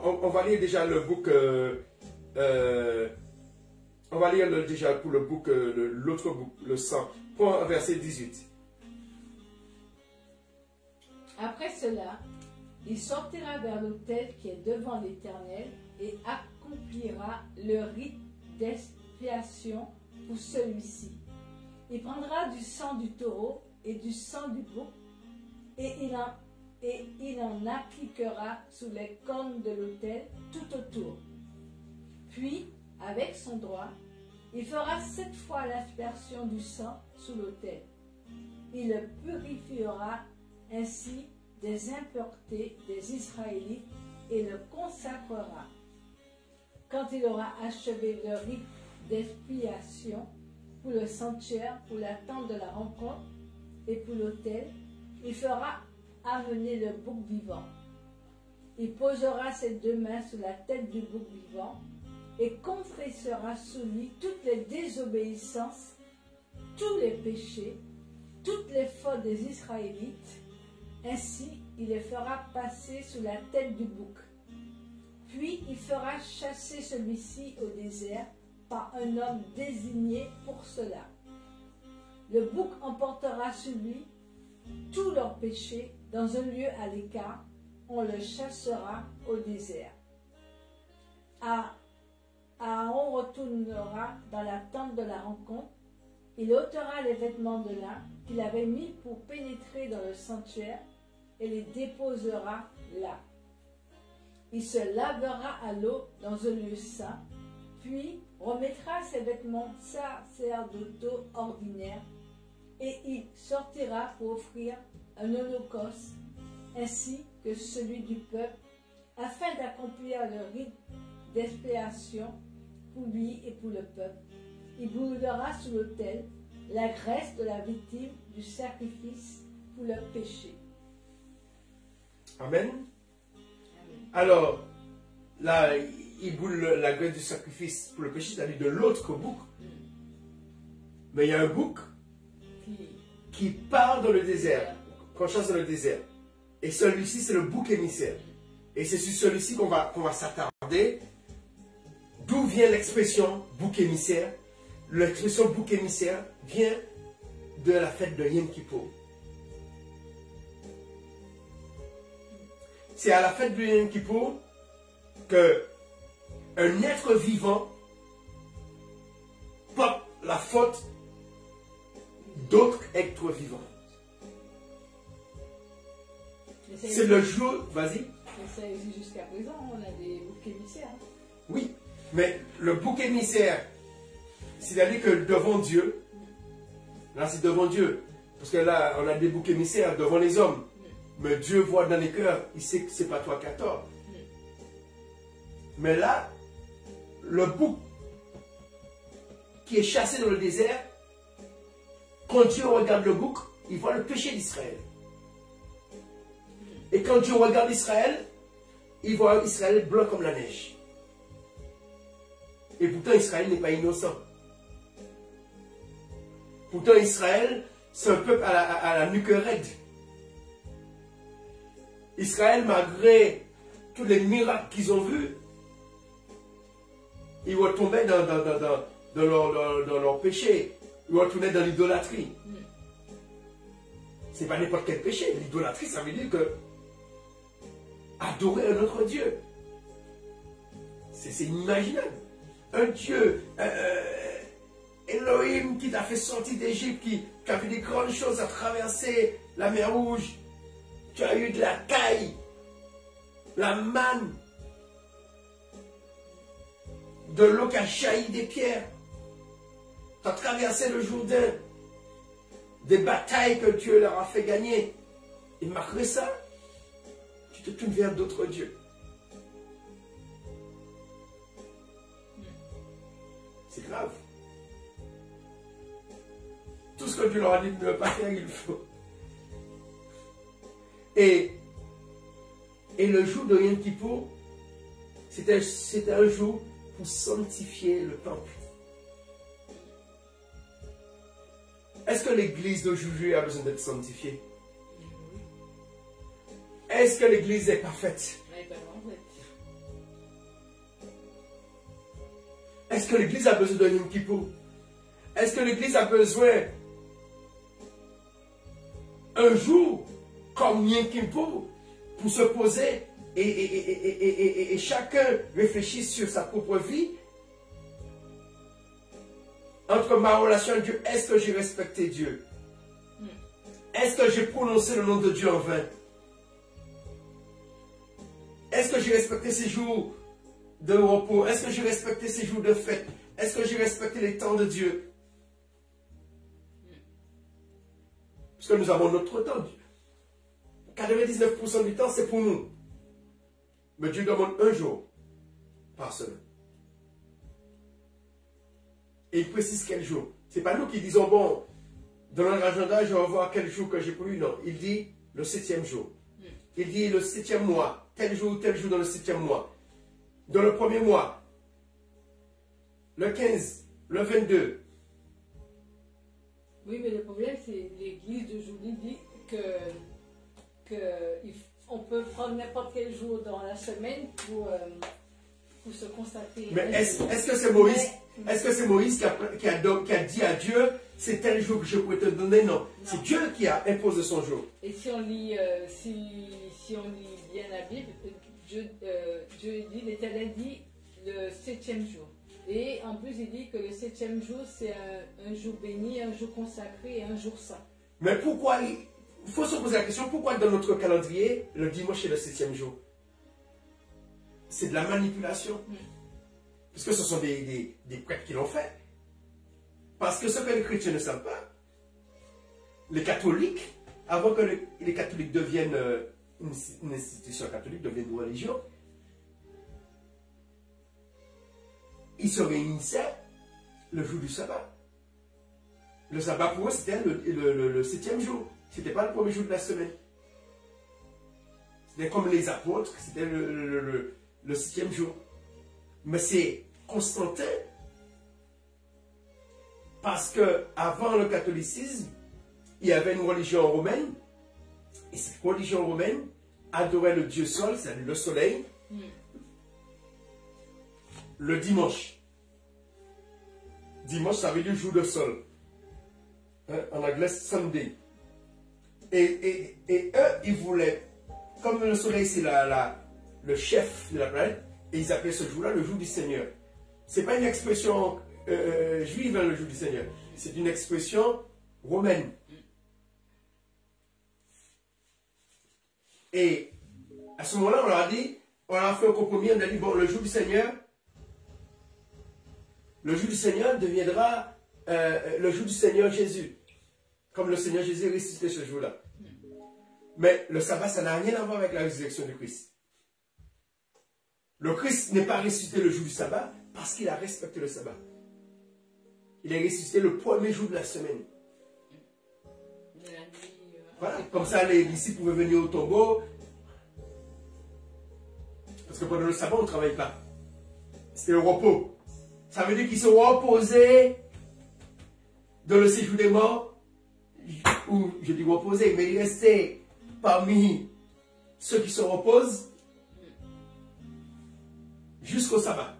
on va lire déjà le bouc. On va lire déjà pour le bouc, l'autre bouc, le sang. Point verset 18. Après cela, il sortira vers l'autel qui est devant l'Éternel et accomplira le rite d'expiation pour celui-ci. Il prendra du sang du taureau et du sang du bouc et il en appliquera sous les cornes de l'autel tout autour. Puis, avec son doigt, il fera 7 fois l'aspersion du sang sous l'autel. Il le purifiera ainsi des impuretés des Israélites et le consacrera. Quand il aura achevé le rite d'expiation pour le sanctuaire, pour la tente de la rencontre et pour l'autel, il fera amener le bouc vivant. Il posera ses 2 mains sur la tête du bouc vivant et confessera sous lui toutes les désobéissances, tous les péchés, toutes les fautes des Israélites. Ainsi, il les fera passer sous la tête du bouc. Puis, il fera chasser celui-ci au désert par un homme désigné pour cela. Le bouc emportera sur lui tous leurs péchés dans un lieu à l'écart. On le chassera au désert. Aaron retournera dans la tente de la rencontre. Il ôtera les vêtements de lin qu'il avait mis pour pénétrer dans le sanctuaire et les déposera là. Il se lavera à l'eau dans un lieu saint, puis remettra ses vêtements sacerdotaux ordinaires et il sortira pour offrir un holocauste ainsi que celui du peuple, afin d'accomplir le rite d'expiation pour lui et pour le peuple. Il brûlera sous l'autel la graisse de la victime du sacrifice pour le péché. Amen. Alors, là, il brûle la graisse du sacrifice pour le péché, c'est-à-dire de l'autre bouc. Mais il y a un bouc qui part dans le désert, qu'on chasse dans le désert. Et celui-ci, c'est le bouc émissaire. Et c'est sur celui-ci qu'on va s'attarder D'où vient l'expression bouc émissaire? L'expression bouc émissaire vient de la fête de Yom Kippour. C'est à la fête de Yom Kippour que un être vivant porte la faute d'autres êtres vivants. C'est le jour, vas-y. Ça existe jusqu'à présent, on a des boucs émissaires. Oui, mais le bouc émissaire, c'est-à-dire que devant Dieu, là c'est devant Dieu, parce que là on a des boucs émissaires devant les hommes, mais Dieu voit dans les cœurs, il sait que c'est pas toi qui as tort. Mais là, le bouc qui est chassé dans le désert, quand Dieu regarde le bouc, il voit le péché d'Israël. Et quand Dieu regarde Israël, il voit Israël blanc comme la neige. Et pourtant Israël n'est pas innocent. Pourtant Israël, c'est un peuple à la nuque raide. Israël, malgré tous les miracles qu'ils ont vus, ils retombaient dans leur péché. Ils retournaient dans l'idolâtrie. Ce n'est pas n'importe quel péché. L'idolâtrie, ça veut dire que adorer un autre Dieu. C'est inimaginable. Un Dieu, Elohim, qui t'a fait sortir d'Égypte, qui a fait des grandes choses, à traverser la mer Rouge. Tu as eu de la caille, la manne, de l'eau qui a jailli des pierres. Tu as traversé le Jourdain, des batailles que Dieu leur a fait gagner. Et malgré ça, tu te tournes vers d'autres dieux. C'est grave. Tout ce que Dieu leur a dit de ne pas faire, il le faut. Et le jour de Yom Kippour, c'était un jour pour sanctifier le temple. Est-ce que l'église d'aujourd'hui a besoin d'être sanctifiée? Est-ce que l'église est parfaite? Est-ce que l'église a besoin de Yom Kippour? Est-ce que l'église a besoin un jour comme Yom Kippour pour se poser et chacun réfléchit sur sa propre vie? Entre ma relation à Dieu, est-ce que j'ai respecté Dieu? Est-ce que j'ai prononcé le nom de Dieu en vain? Est-ce que j'ai respecté ces jours de repos? Est-ce que j'ai respecté ces jours de fête? Est-ce que j'ai respecté les temps de Dieu? Parce que nous avons notre temps. 99% du temps, c'est pour nous. Mais Dieu demande un jour par semaine. Et il précise quel jour. Ce n'est pas nous qui disons, bon, dans notre agenda, je vais voir quel jour que j'ai prévu. Non, il dit le 7e jour. Il dit le 7e mois. Tel jour dans le 7e mois. Dans le premier mois. Le 15, le 22. Oui, mais le problème, c'est l'église d'aujourd'hui dit qu'on peut prendre n'importe quel jour dans la semaine pour se consacrer. Mais est-ce que c'est Moïse? Est-ce que c'est Moïse qui a dit à Dieu, c'est tel jour que je pourrais te donner? Non. C'est Dieu qui a imposé son jour. Et si on lit, si on lit bien la Bible, Dieu dit, l'Éternel dit le 7e jour. Et en plus, il dit que le 7e jour, c'est un jour béni, un jour consacré et un jour saint. Mais pourquoi, il faut se poser la question, pourquoi dans notre calendrier, le dimanche est le 7e jour? C'est de la manipulation. Parce que ce sont des prêtres qui l'ont fait. Parce que ce que les chrétiens ne savent pas, les catholiques, avant que les catholiques deviennent une institution catholique, deviennent une religion, ils se réunissaient le jour du sabbat. Le sabbat pour eux, c'était le 7e jour. Ce n'était pas le premier jour de la semaine. C'était comme les apôtres, c'était le 7e jour. Mais c'est Constantin, parce que avant le catholicisme, il y avait une religion romaine, et cette religion romaine adorait le dieu Sol, c'est-à-dire le soleil. le dimanche. Dimanche, ça veut dire jour de sol. Hein, en anglais, Sunday. Et eux, ils voulaient, comme le soleil, c'est le chef de la planète, et ils appelaient ce jour-là le jour du Seigneur. Ce n'est pas une expression juive, hein, le jour du Seigneur. C'est une expression romaine. Et à ce moment-là, on leur a dit, on a fait un compromis, on a dit, bon, le jour du Seigneur deviendra le jour du Seigneur Jésus. Comme le Seigneur Jésus est ressuscité ce jour-là. Mais le sabbat, ça n'a rien à voir avec la résurrection du Christ. Le Christ n'est pas ressuscité le jour du sabbat parce qu'il a respecté le sabbat. Il est ressuscité le premier jour de la semaine. Voilà, comme ça les disciples pouvaient venir au tombeau. Parce que pendant le sabbat, on ne travaille pas. C'est le repos. Ça veut dire qu'ils se reposaient dans le séjour des morts. Ou, je dis reposer, mais ils restaient parmi ceux qui se reposent jusqu'au sabbat.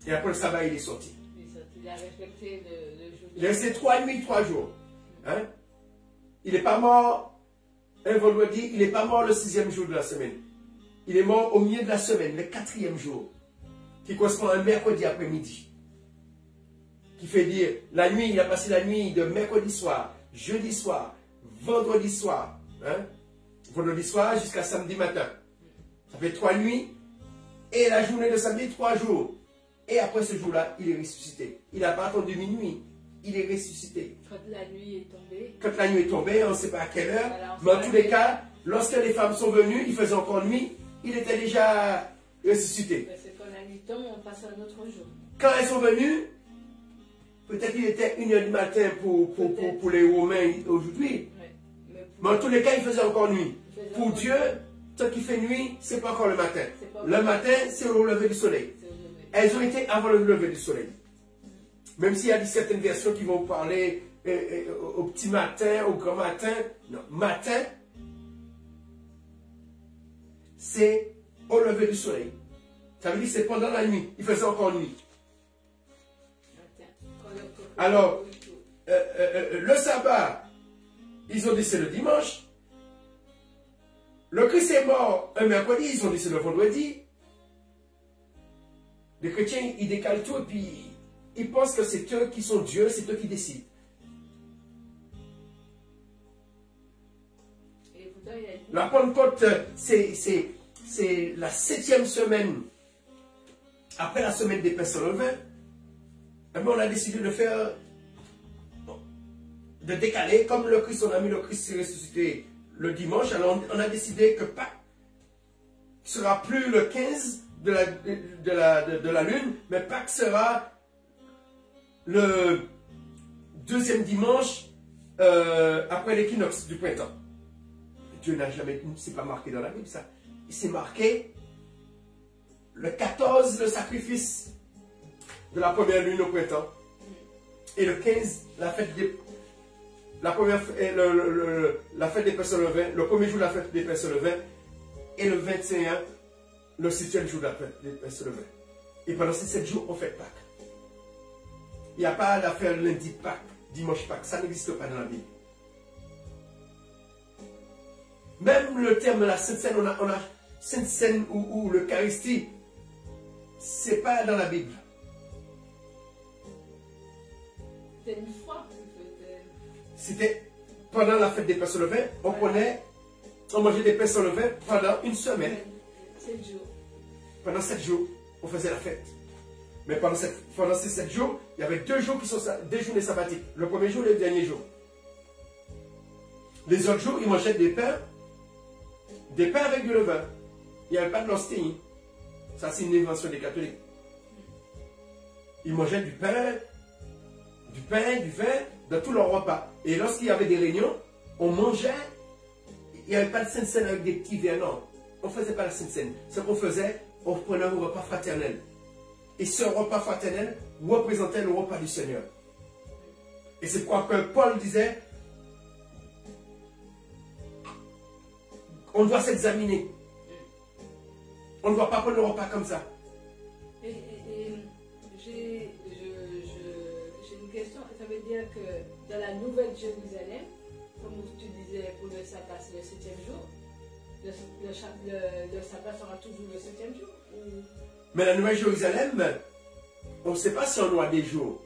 Et après le sabbat, il est sorti. Il a respecté le jour. Il est resté 3 nuits, 3 jours. Hein? Il n'est pas mort un vendredi, il n'est pas mort le 6e jour de la semaine. Il est mort au milieu de la semaine, le 4e jour, qui correspond à un mercredi après-midi. Qui fait dire, la nuit, il a passé la nuit de mercredi soir, jeudi soir, vendredi soir, hein? Vendredi soir jusqu'à samedi matin. Ça fait 3 nuits, et la journée de samedi, 3 jours. Et après ce jour-là, il est ressuscité. Il n'a pas attendu minuit, il est ressuscité. Quand la nuit est tombée. Quand la nuit est tombée, on ne sait pas à quelle heure, mais en tous les cas, lorsque les femmes sont venues, il faisait encore nuit, il était déjà ressuscité. Parce que quand la nuit tombe, on passe à un autre jour. Quand elles sont venues, peut-être qu'il était 1h du matin pour les Romains aujourd'hui. Ouais. Mais en tous les cas, il faisait encore nuit. Pour Dieu, tant qu'il fait nuit, ce n'est pas encore le matin. Le matin, c'est au lever du soleil. Elles ont été avant le lever du soleil. Même s'il y a certaines versions qui vont parler au petit matin, au grand matin. Non, matin, c'est au lever du soleil. Ça veut dire que c'est pendant la nuit. Il faisait encore nuit. Alors, le sabbat, ils ont dit c'est le dimanche. Le Christ est mort un mercredi, ils ont dit c'est le vendredi. Les chrétiens, ils décalent tout et puis ils pensent que c'est eux qui sont Dieu, c'est eux qui décident. La Pentecôte, c'est la 7e semaine après la semaine des pains sans levain. Et bien, on a décidé de faire, de décaler, comme le Christ, on a mis le Christ ressuscité le dimanche, alors on a décidé que Pâques ne sera plus le 15 de la lune, mais Pâques sera le 2e dimanche après l'équinoxe du printemps. Dieu n'a jamais, c'est pas marqué dans la Bible ça, il s'est marqué le 14, le sacrifice de la première lune au printemps, et le 15, la fête des la fête des pains sans levain, le premier jour de la fête des pains sans levain, et le 21, le 7e jour de la fête des pains sans levain. Et pendant ces 7 jours, on fait Pâques. Il n'y a pas d'affaire lundi Pâques, dimanche Pâques, ça n'existe pas dans la Bible. Même le terme de la Sainte Seine, on a Sainte Seine ou l'Eucharistie, c'est pas dans la Bible. C'était une fois. C'était pendant la fête des pains sans levain, on mangeait des pains sans levain pendant une semaine. 7 jours. Pendant 7 jours, on faisait la fête. Mais pendant ces 7 jours, il y avait 2 jours qui sont des journées sabbatiques. Le premier jour et le dernier jour. Les autres jours, ils mangeaient des pains avec du levain. Il n'y avait pas de l'hostie. Ça, c'est une invention des catholiques. Ils mangeaient du pain, du vin, dans tous leurs repas. Et lorsqu'il y avait des réunions, on mangeait. Il n'y avait pas de Sainte Seine avec des petits verres, non. On ne faisait pas la Sainte Seine. Ce qu'on faisait, on prenait un repas fraternel. Et ce repas fraternel représentait le repas du Seigneur. Et c'est pourquoi que Paul disait, on doit s'examiner. On ne doit pas prendre le repas comme ça. j'ai une question. Ça veut dire que dans la Nouvelle Jérusalem, comme tu disais pour le sabbat, c'est le 7e jour, le sabbat sera toujours le 7e jour ou... Mais la Nouvelle Jérusalem, on ne sait pas si on aura des jours.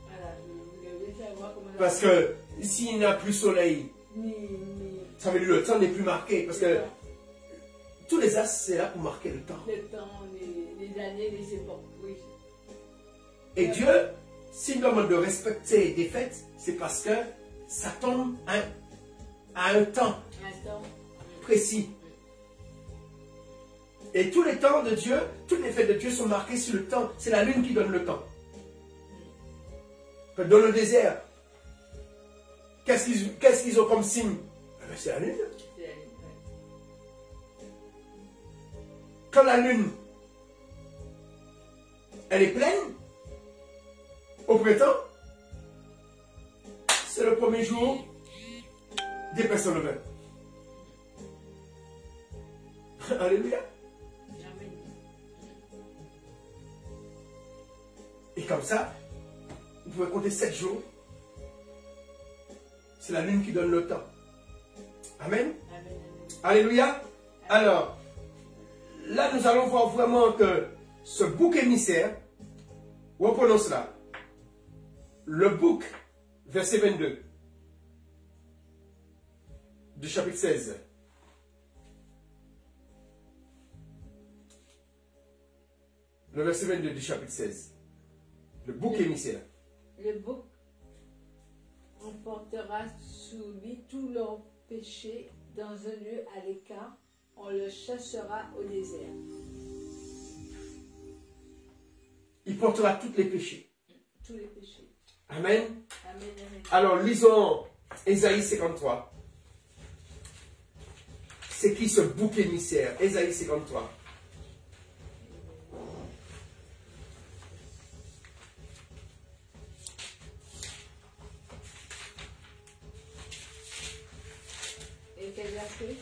Voilà, je voulais savoir comment... Parce que s'il n'y a plus soleil, ça veut dire que le temps n'est plus marqué. Parce que tous les astres, c'est là pour marquer le temps. Le temps, les années, les époques, oui. Et Dieu, s'il nous demande de respecter des fêtes, c'est parce que ça tombe à un temps précis. Et tous les temps de Dieu, toutes les fêtes de Dieu sont marquées sur le temps. C'est la lune qui donne le temps. Dans le désert, qu'est-ce qu'ils ont comme signe? C'est la lune. Quand la lune, elle est pleine, au printemps, c'est le premier jour des personnes levées. Alléluia. Et comme ça, vous pouvez compter 7 jours. C'est la lune qui donne le temps. Amen. Amen. Alléluia. Alors, là, nous allons voir vraiment que ce bouc émissaire, reprenons cela. Le bouc, verset 22, du chapitre 16. Le verset 22 du chapitre 16. Le bouc émissaire. Le bouc emportera sur lui tous leurs péchés dans un lieu à l'écart. On le chassera au désert. Il portera tous les péchés. Tous les péchés. Amen. Amen, amen. Alors, lisons Ésaïe 53. C'est qui ce bouc émissaire? Ésaïe 53. Et quel verset?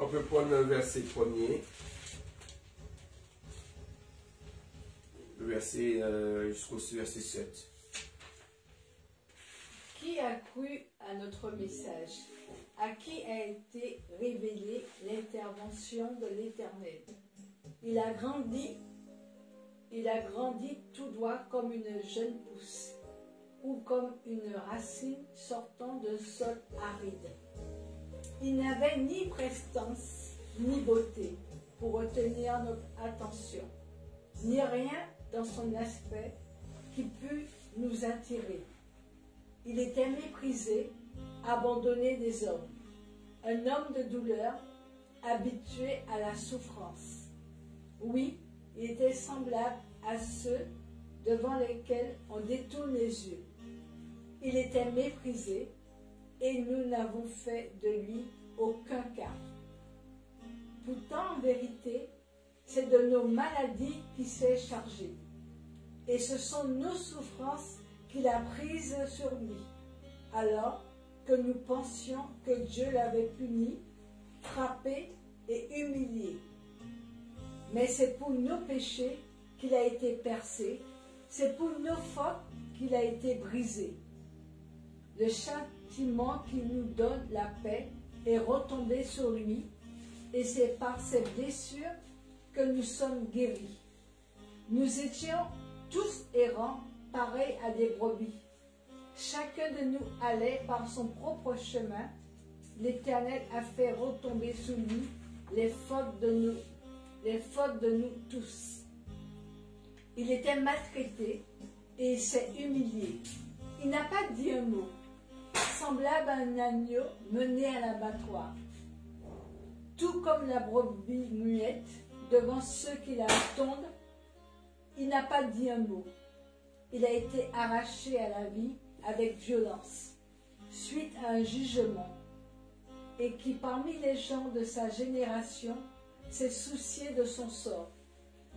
On peut prendre le verset premier. Le verset jusqu'au verset 7. Qui a cru à notre message? À qui a été révélée l'intervention de l'Éternel? Il a grandi tout droit comme une jeune pousse, ou comme une racine sortant d'un sol aride. Il n'avait ni prestance, ni beauté pour retenir notre attention, ni rien dans son aspect qui pût nous attirer. Il était méprisé, abandonné des hommes, un homme de douleur, habitué à la souffrance. Oui, il était semblable à ceux devant lesquels on détourne les yeux. Il était méprisé, et nous n'avons fait de lui aucun cas. Pourtant, en vérité, c'est de nos maladies qu'il s'est chargé, et ce sont nos souffrances qu'il a prises sur lui, alors que nous pensions que Dieu l'avait puni, frappé et humilié. Mais c'est pour nos péchés qu'il a été percé, c'est pour nos fautes qu'il a été brisé. Le châtiment qui nous donne la paix est retombé sur lui, et c'est par ses blessures que nous sommes guéris. Nous étions tous errants, pareils à des brebis. Chacun de nous allait par son propre chemin. L'Éternel a fait retomber sur lui les fautes de nous tous. Il était maltraité et il s'est humilié. Il n'a pas dit un mot, semblable à un agneau mené à l'abattoir. Tout comme la brebis muette devant ceux qui la tondent, il n'a pas dit un mot. Il a été arraché à la vie avec violence, suite à un jugement, et qui parmi les gens de sa génération s'est soucié de son sort.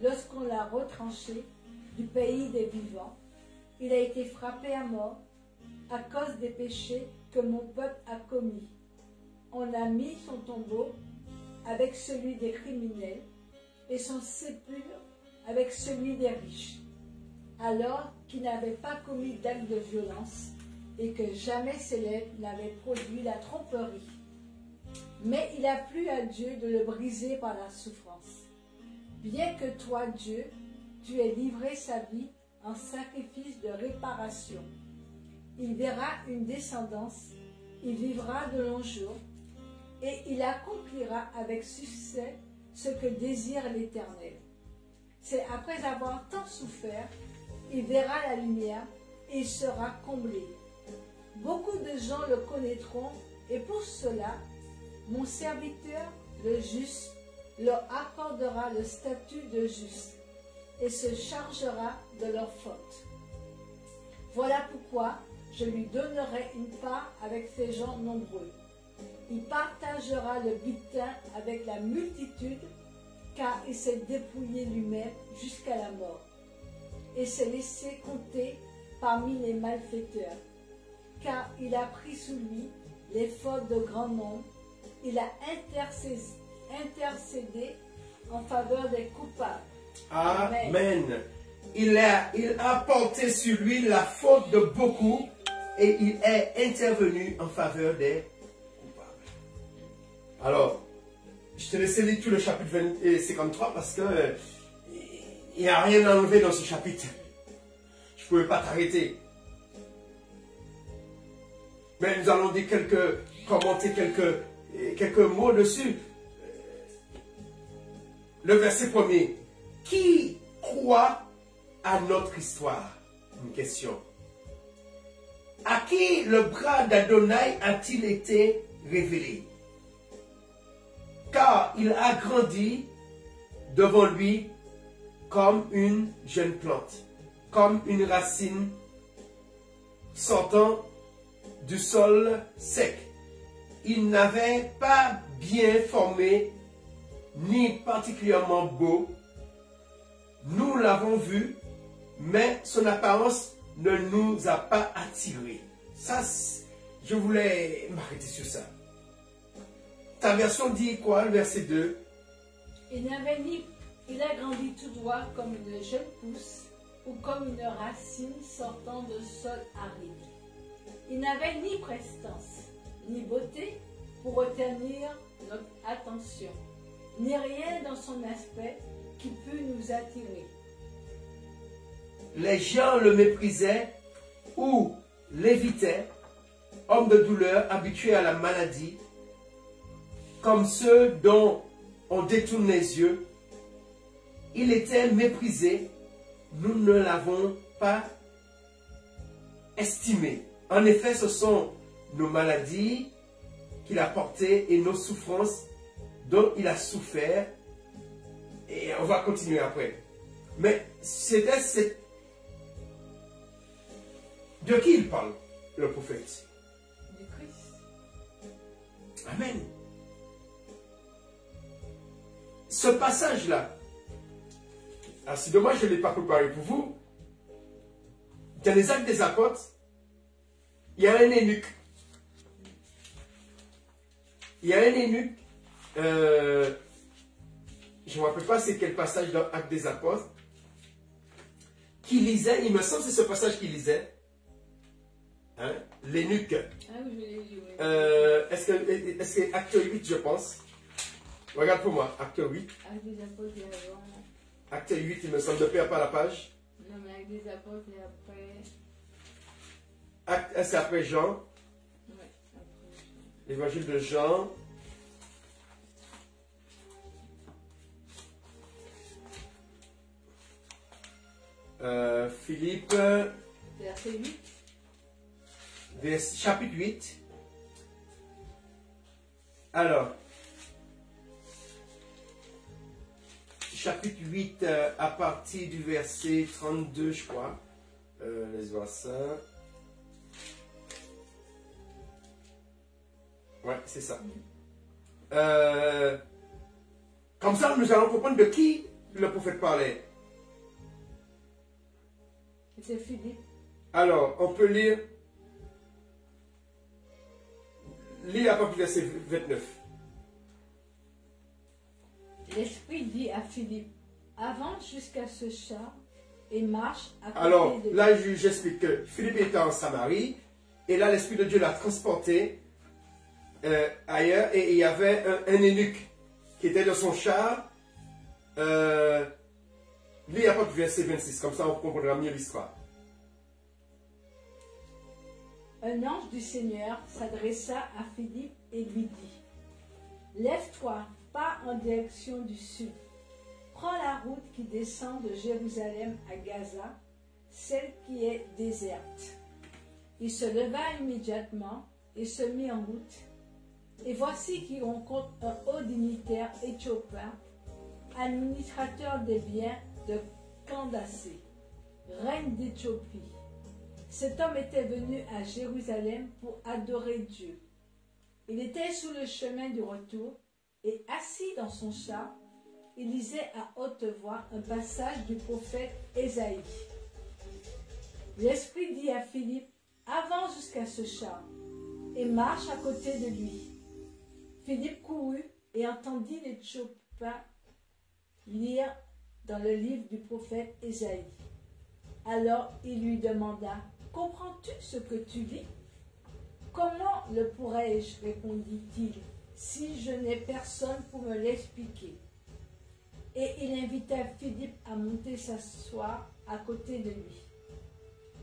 Lorsqu'on l'a retranché du pays des vivants, il a été frappé à mort à cause des péchés que mon peuple a commis. On a mis son tombeau avec celui des criminels et son sépulcre avec celui des riches. alors qu'il n'avait pas commis d'acte de violence et que jamais ses lèvres n'avaient produit la tromperie. Mais il a plu à Dieu de le briser par la souffrance. Bien que toi, Dieu, tu aies livré sa vie en sacrifice de réparation. Il verra une descendance, il vivra de longs jours, et il accomplira avec succès ce que désire l'Éternel. C'est après avoir tant souffert, il verra la lumière et il sera comblé. Beaucoup de gens le connaîtront, et pour cela, mon serviteur, le juste, leur accordera le statut de juste et se chargera de leurs fautes. Voilà pourquoi je lui donnerai une part avec ces gens nombreux. Il partagera le butin avec la multitude, car il s'est dépouillé lui-même jusqu'à la mort, et s'est laissé compter parmi les malfaiteurs, car il a pris sous lui les fautes de grand nombre, il a intercédé en faveur des coupables. Amen. Amen. Il a porté sur lui la faute de beaucoup et il est intervenu en faveur des coupables. Alors, je te laisse lire tout le chapitre 53 parce que il n'y a rien à enlever dans ce chapitre. Je ne pouvais pas t'arrêter. Mais nous allons dire commenter quelques mots dessus. Le verset premier. Qui croit à notre histoire? Une question. À qui le bras d'Adonai a-t-il été révélé? Car il a grandi devant lui comme une jeune plante, comme une racine sortant du sol sec. Il n'avait pas bien formé, ni particulièrement beau. Nous l'avons vu, mais son apparence ne nous a pas attirés. Ça, je voulais m'arrêter sur ça. Ta version dit quoi, le verset 2? Il a grandi tout droit comme une jeune pousse ou comme une racine sortant de sol aride. Il n'avait ni prestance, ni beauté pour retenir notre attention, ni rien dans son aspect qui peut nous attirer. Les gens le méprisaient ou l'évitaient, homme de douleur, habitué à la maladie, comme ceux dont on détourne les yeux. Il était méprisé, nous ne l'avons pas estimé. En effet, ce sont nos maladies qu'il a portées et nos souffrances dont il a souffert. Et on va continuer après. Mais c'était cette... De qui il parle, le prophète? Du Christ. Amen. Ce passage-là, c'est dommage, je ne l'ai pas préparé pour vous. Dans les Actes des Apôtres, il y a un eunuque. Il y a un eunuque, je ne me rappelle pas c'est quel passage dans Actes des Apôtres, qui lisait, il me semble que c'est ce passage qu'il lisait, hein, l'eunuque. Ah oui, je l'ai lu, oui. Est-ce que Acte 8, je pense? Regarde pour moi, Acte 8. Actes des apôtres et avant. Acte 8, il me semble, ne perds pas la page. Non, mais Actes des apôtres et après. C'est après Jean. Oui, après. L'évangile de Jean. Philippe. Verset 8. Chapitre 8. Alors. Chapitre 8 à partir du verset 32, je crois. Laisse voir ça. Ouais, c'est ça. Comme ça, nous allons comprendre de qui le prophète parlait. C'est Philippe. Alors, on peut lire. Lire à partir du verset 29. L'Esprit dit à Philippe, avance jusqu'à ce champ et marche à côté Alors, de lui. là, j'explique que Philippe était en Samarie, et là, l'Esprit de Dieu l'a transporté ailleurs, et il y avait un eunuque qui était dans son char. Lui, il n'y a pas de verset 26, comme ça on comprendra mieux l'histoire. Un ange du Seigneur s'adressa à Philippe et lui dit: Lève-toi, pars en direction du sud. Prends la route qui descend de Jérusalem à Gaza, celle qui est déserte. Il se leva immédiatement et se mit en route. Et voici qu'il rencontre un haut dignitaire éthiopien, administrateur des biens de Candacée, reine d'Éthiopie. Cet homme était venu à Jérusalem pour adorer Dieu. Il était sur le chemin du retour et assis dans son char, il lisait à haute voix un passage du prophète Ésaïe. L'Esprit dit à Philippe: avance jusqu'à ce char et marche à côté de lui. Philippe courut et entendit l'Éthiopien lire dans le livre du prophète Ésaïe. Alors il lui demanda: comprends-tu ce que tu lis? Comment le pourrais-je, répondit-il, si je n'ai personne pour me l'expliquer? Et il invita Philippe à monter s'asseoir à côté de lui.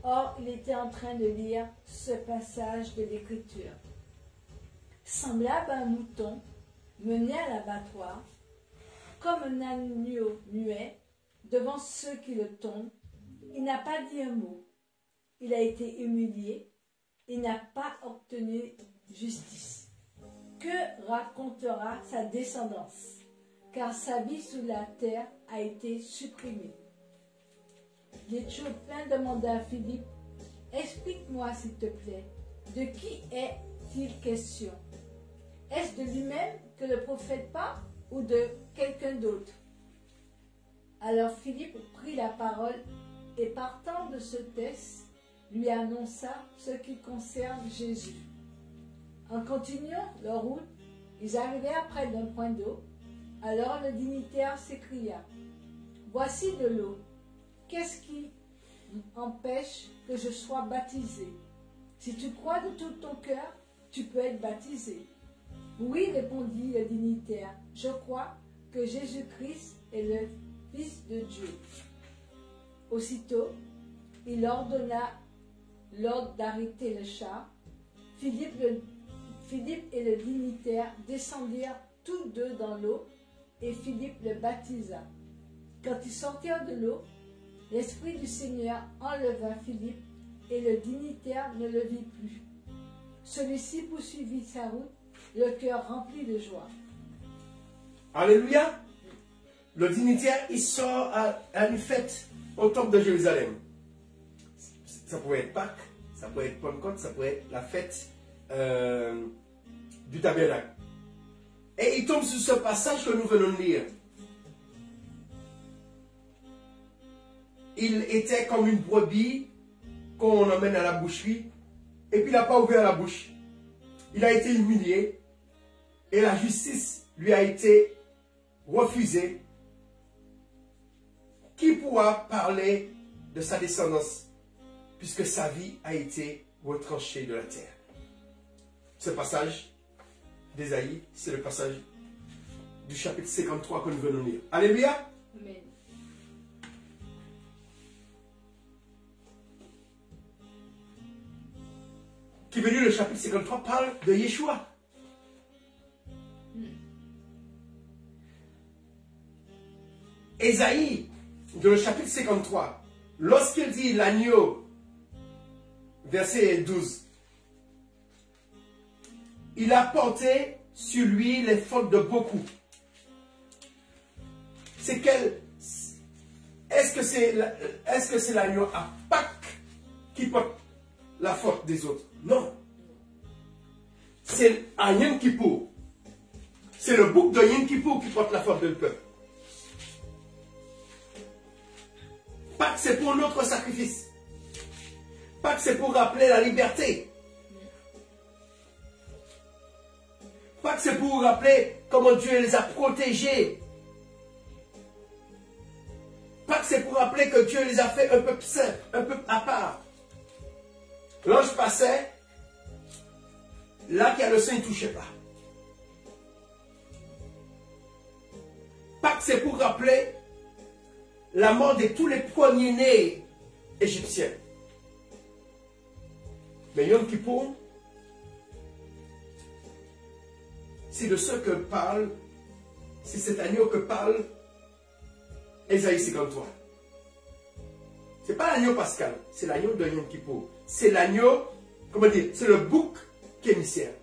Or, il était en train de lire ce passage de l'Écriture. Semblable à un mouton mené à l'abattoir, comme un agneau muet devant ceux qui le tondent, il n'a pas dit un mot. Il a été humilié, il n'a pas obtenu justice. Que racontera sa descendance? Car sa vie sous la terre a été supprimée. L'Éthiopien demanda à Philippe: explique-moi s'il te plaît, de qui est-il question? Est-ce de lui-même que le prophète parle ou de quelqu'un d'autre? Alors Philippe prit la parole et partant de ce texte, lui annonça ce qui concerne Jésus. En continuant leur route, ils arrivèrent près d'un point d'eau. Alors le dignitaire s'écria: voici de l'eau. Qu'est-ce qui empêche que je sois baptisé? Si tu crois de tout ton cœur, tu peux être baptisé. Oui, répondit le dignitaire, je crois que Jésus-Christ est le Fils de Dieu. Aussitôt, il ordonna l'ordre d'arrêter le char. Philippe et le dignitaire descendirent tous deux dans l'eau et Philippe le baptisa. Quand ils sortirent de l'eau, l'Esprit du Seigneur enleva Philippe et le dignitaire ne le vit plus. Celui-ci poursuivit sa route, le cœur rempli de joie. Alléluia. Le dignitaire, il sort à une fête au temple de Jérusalem. Ça pourrait être Pâques, ça pourrait être Pentecôte, ça pourrait être la fête du tabernacle. Et il tombe sur ce passage que nous venons de lire. Il était comme une brebis qu'on emmène à la boucherie, et puis il n'a pas ouvert la bouche. Il a été humilié, et la justice lui a été refusée. Qui pourra parler de sa descendance, puisque sa vie a été retranchée de la terre? Ce passage d'Ésaïe, c'est le passage du chapitre 53 que nous venons de lire. Alléluia. Amen. Qui veut dire le chapitre 53 parle de Yeshua. Ésaïe, dans le chapitre 53, lorsqu'il dit l'agneau, verset 12, il a porté sur lui les fautes de beaucoup. C'est quel... Est-ce que c'est l'agneau à Pâques qui porte la faute des autres? Non. C'est à Yom Kippour. C'est le bouc de Yom Kippour qui porte la faute du peuple. Pâques, c'est pour notre sacrifice. Pâques, c'est pour rappeler la liberté. Pâques, c'est pour rappeler comment Dieu les a protégés. Pâques, c'est pour rappeler que Dieu les a fait un peuple saint, un peuple à part. L'ange passait, là qu'il y a le sang, il ne touchait pas. Pâques, c'est pour rappeler la mort de tous les premiers-nés égyptiens. Mais Yom Kippour, c'est de ce que parle, c'est cet agneau que parle Ésaïe 53. Ce n'est pas l'agneau pascal, c'est l'agneau de Yom Kippour. C'est l'agneau, comment dire, c'est le bouc émissaire.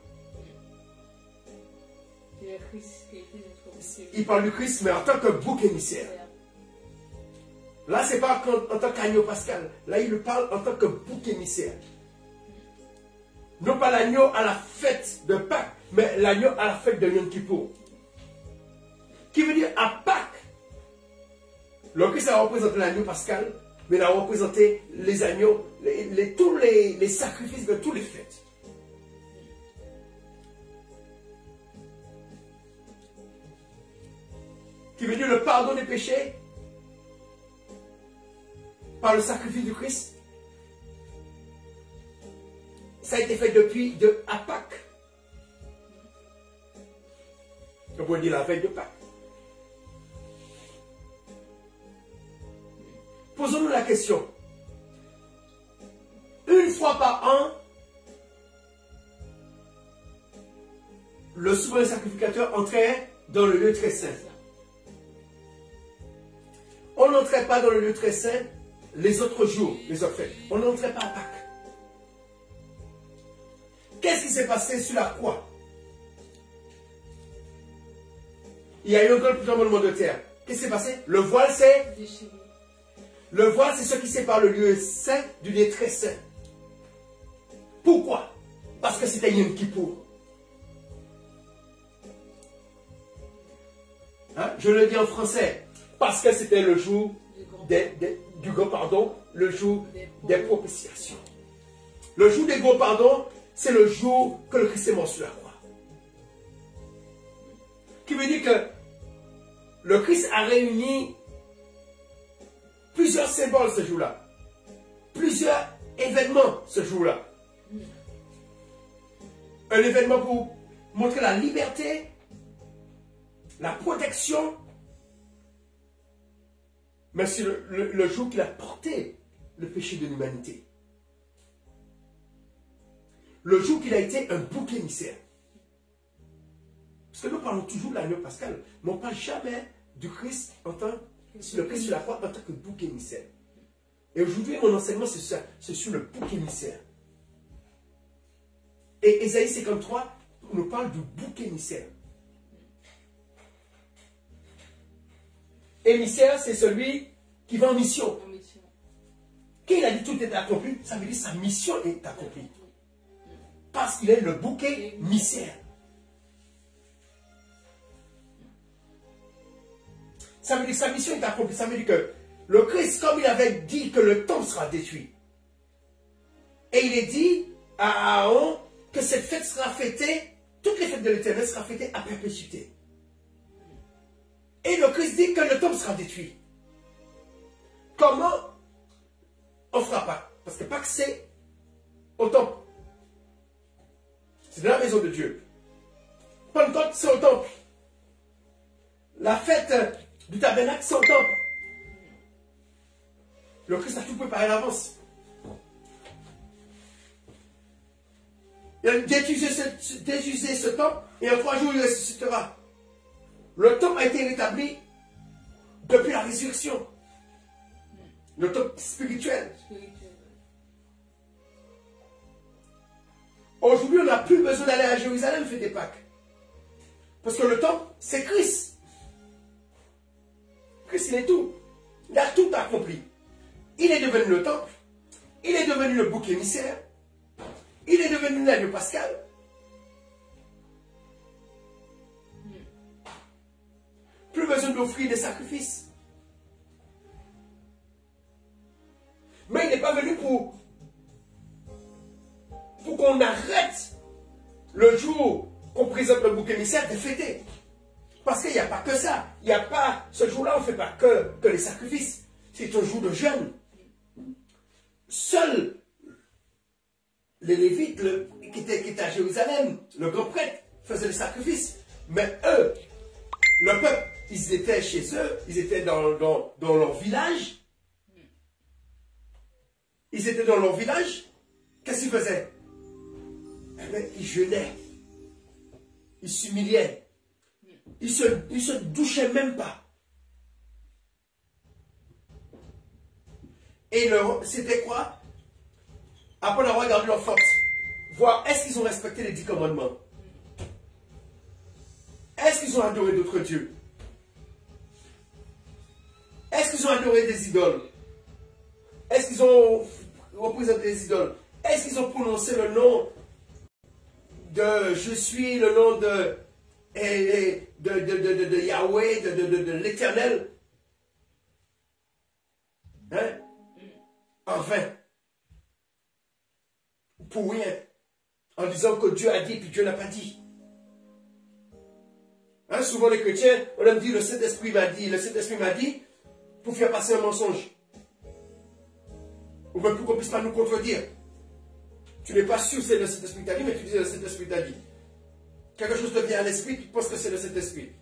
Il parle du Christ, mais en tant que bouc émissaire. Là, ce n'est pas en tant qu'agneau pascal. Là, il parle en tant que bouc émissaire. Non pas l'agneau à la fête de Pâques, mais l'agneau à la fête de Yom Kippour. Qui veut dire à Pâques. Le Christ a représenté l'agneau pascal, mais il a représenté les agneaux, tous les sacrifices de toutes les fêtes. Qui veut dire le pardon des péchés par le sacrifice du Christ. Ça a été fait depuis à Pâques. On pourrait dire la veille de Pâques. Posons-nous la question. Une fois par an, le souverain sacrificateur entrait dans le lieu très saint. On n'entrait pas dans le lieu très saint les autres jours, les autres fêtes. On n'entrait pas à Pâques. Qu'est-ce qui s'est passé sur la croix? Il y a eu un grand tremblement de terre. Qu'est-ce qui s'est passé? Le voile s'est déchiré. Le voile, c'est ce qui sépare le lieu saint du lieu très saint. Pourquoi? Parce que c'était Yom Kippour. Hein? Je le dis en français. Parce que c'était le jour du gros pardon, le jour des propitiations. Le jour des gros pardons, c'est le jour que le Christ est mort sur la croix. Qui veut dire que le Christ a réuni plusieurs symboles ce jour-là. Plusieurs événements ce jour-là. Un événement pour montrer la liberté, la protection, mais c'est le jour qu'il a porté le péché de l'humanité. Le jour qu'il a été un bouc émissaire. Parce que nous parlons toujours de l'agneau pascal, mais on ne parle jamais du Christ en tant que le Christ sur la croix en tant que bouc émissaire. Et aujourd'hui, mon enseignement, c'est ça, c'est sur le bouc émissaire. Et Ésaïe 53 nous parle du bouc émissaire. Émissaire, c'est celui qui va en mission. Quand il a dit tout est accompli, ça veut dire sa mission est accomplie. Parce qu'il est le bouquet émissaire. Ça veut dire que sa mission est accomplie. Ça veut dire que le Christ, comme il avait dit que le temple sera détruit, et il est dit à Aaron que cette fête sera fêtée, toutes les fêtes de l'Éternel seront fêtées à perpétuité. Et le Christ dit que le temple sera détruit. Comment on fera Pâques? Parce que Pâques, c'est au temple. C'est dans la maison de Dieu. Pentecôte, c'est au temple. La fête du tabernacle, c'est au temple. Le Christ a tout préparé à l'avance. Il a désusé ce temple et en 3 jours, il ressuscitera. Le temple a été rétabli depuis la résurrection. Le temple spirituel. Aujourd'hui, on n'a plus besoin d'aller à Jérusalem faire des Pâques. Parce que le temple, c'est Christ. Christ, il est tout. Il a tout accompli. Il est devenu le temple. Il est devenu le bouc émissaire. Il est devenu l'agneau pascal. Plus besoin d'offrir des sacrifices. Mais il n'est pas venu pour qu'on arrête le jour qu'on présente le bouc émissaire de fêter. Parce qu'il n'y a pas que ça. Il n'y a pas, ce jour-là, on ne fait pas que les sacrifices. c'est un jour de jeûne. Seuls les Lévites qui étaient à Jérusalem, le grand prêtre, faisaient les sacrifices. Mais eux, le peuple, ils étaient chez eux, ils étaient dans leur village. Ils étaient dans leur village. Qu'est-ce qu'ils faisaient? Eh bien, ils jeûnaient. Ils s'humiliaient. Ils se douchaient même pas. Et c'était quoi? Après avoir regardé leur force, voir est-ce qu'ils ont respecté les 10 commandements? Est-ce qu'ils ont adoré d'autres dieux? Est-ce qu'ils ont adoré des idoles? Est-ce qu'ils ont représenté des idoles? Est-ce qu'ils ont prononcé le nom de je suis, le nom de Yahweh, de l'Éternel? Hein? Enfin, pour rien, en disant que Dieu a dit, puis Dieu n'a pas dit. Hein, souvent les chrétiens, on aime dire le Saint-Esprit m'a dit, pour faire passer un mensonge. Ou même pour qu'on ne puisse pas nous contredire. Tu n'es pas sûr que c'est le Saint-Esprit qui t'a dit, mais tu dis le Saint-Esprit t'a dit. Quelque chose te vient à l'esprit, tu penses que c'est le Saint-Esprit.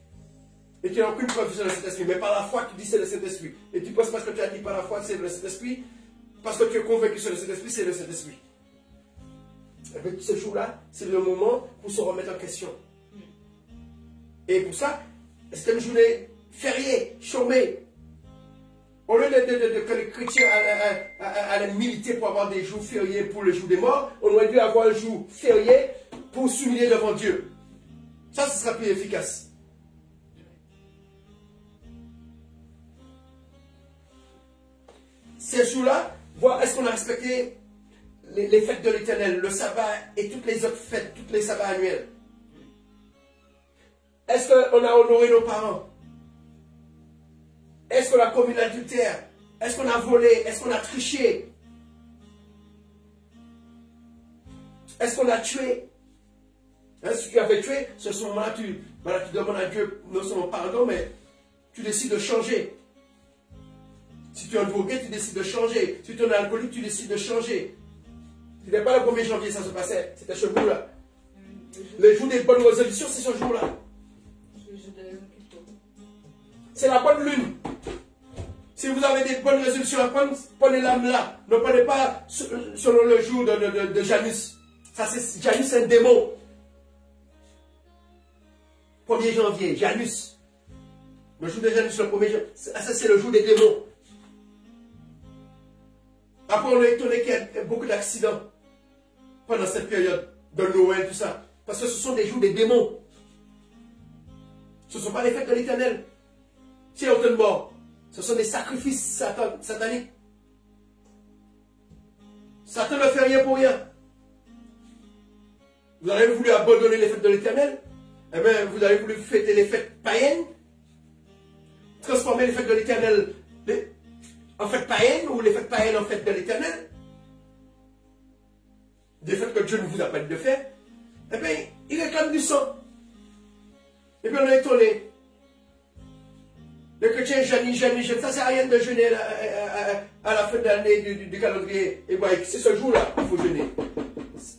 Et tu n'as aucune preuve que c'est le Saint-Esprit, mais par la foi, tu dis c'est le Saint-Esprit. Et tu penses parce que tu as dit par la foi c'est le Saint-Esprit, parce que tu es convaincu que c'est le Saint-Esprit, c'est le Saint-Esprit. Et bien, ce jour-là, c'est le moment pour se remettre en question. Et pour ça, c'était une journée fériée, chômée. Au lieu que les chrétiens allaient militer pour avoir des jours fériés pour le jour des morts, on aurait dû avoir un jour férié pour s'humilier devant Dieu. Ça, ce sera plus efficace. Ces jours-là, voir est-ce qu'on a respecté les fêtes de l'Éternel, le sabbat et toutes les autres fêtes, tous les sabbats annuels. Est-ce qu'on a honoré nos parents? Est-ce qu'on a commis l'adultère? Est-ce qu'on a volé? Est-ce qu'on a triché? Est-ce qu'on a tué? Hein, si tu avais tué, ce moment-là, tu demandes à Dieu non seulement pardon, mais tu décides de changer. Si tu es un drogué, tu décides de changer. Si tu es un alcoolique, tu décides de changer. Ce n'était pas le 1er janvier, ça se passait. C'était ce jour-là. Le jour des bonnes résolutions, c'est ce jour-là. C'est la bonne lune. Si vous avez des bonnes résolutions à prendre, prenez l'âme là. Ne prenez pas selon le jour de Janus. Janus, c'est un démon. 1er janvier, Janus. Le jour de Janus, le 1er janvier. Ça, c'est le jour des démons. Après, on est étonné qu'il y ait beaucoup d'accidents pendant cette période de Noël, tout ça. Parce que ce sont des jours des démons. Ce ne sont pas les fêtes de l'Éternel. Si il y a autant de morts, ce sont des sacrifices sataniques. Satan ne fait rien pour rien. Vous avez voulu abandonner les fêtes de l'Éternel, eh bien, vous avez voulu fêter les fêtes païennes, transformer les fêtes de l'Éternel en fêtes païennes ou les fêtes païennes en fêtes de l'Éternel. Des fêtes que Dieu ne vous a pas dit de faire. Eh bien, il réclame du sang. Et puis on est étonné. Les chrétiens jeûnent, ça ne sert à rien de jeûner à la fin de l'année du calendrier hébraïque. C'est ce jour-là qu'il faut jeûner.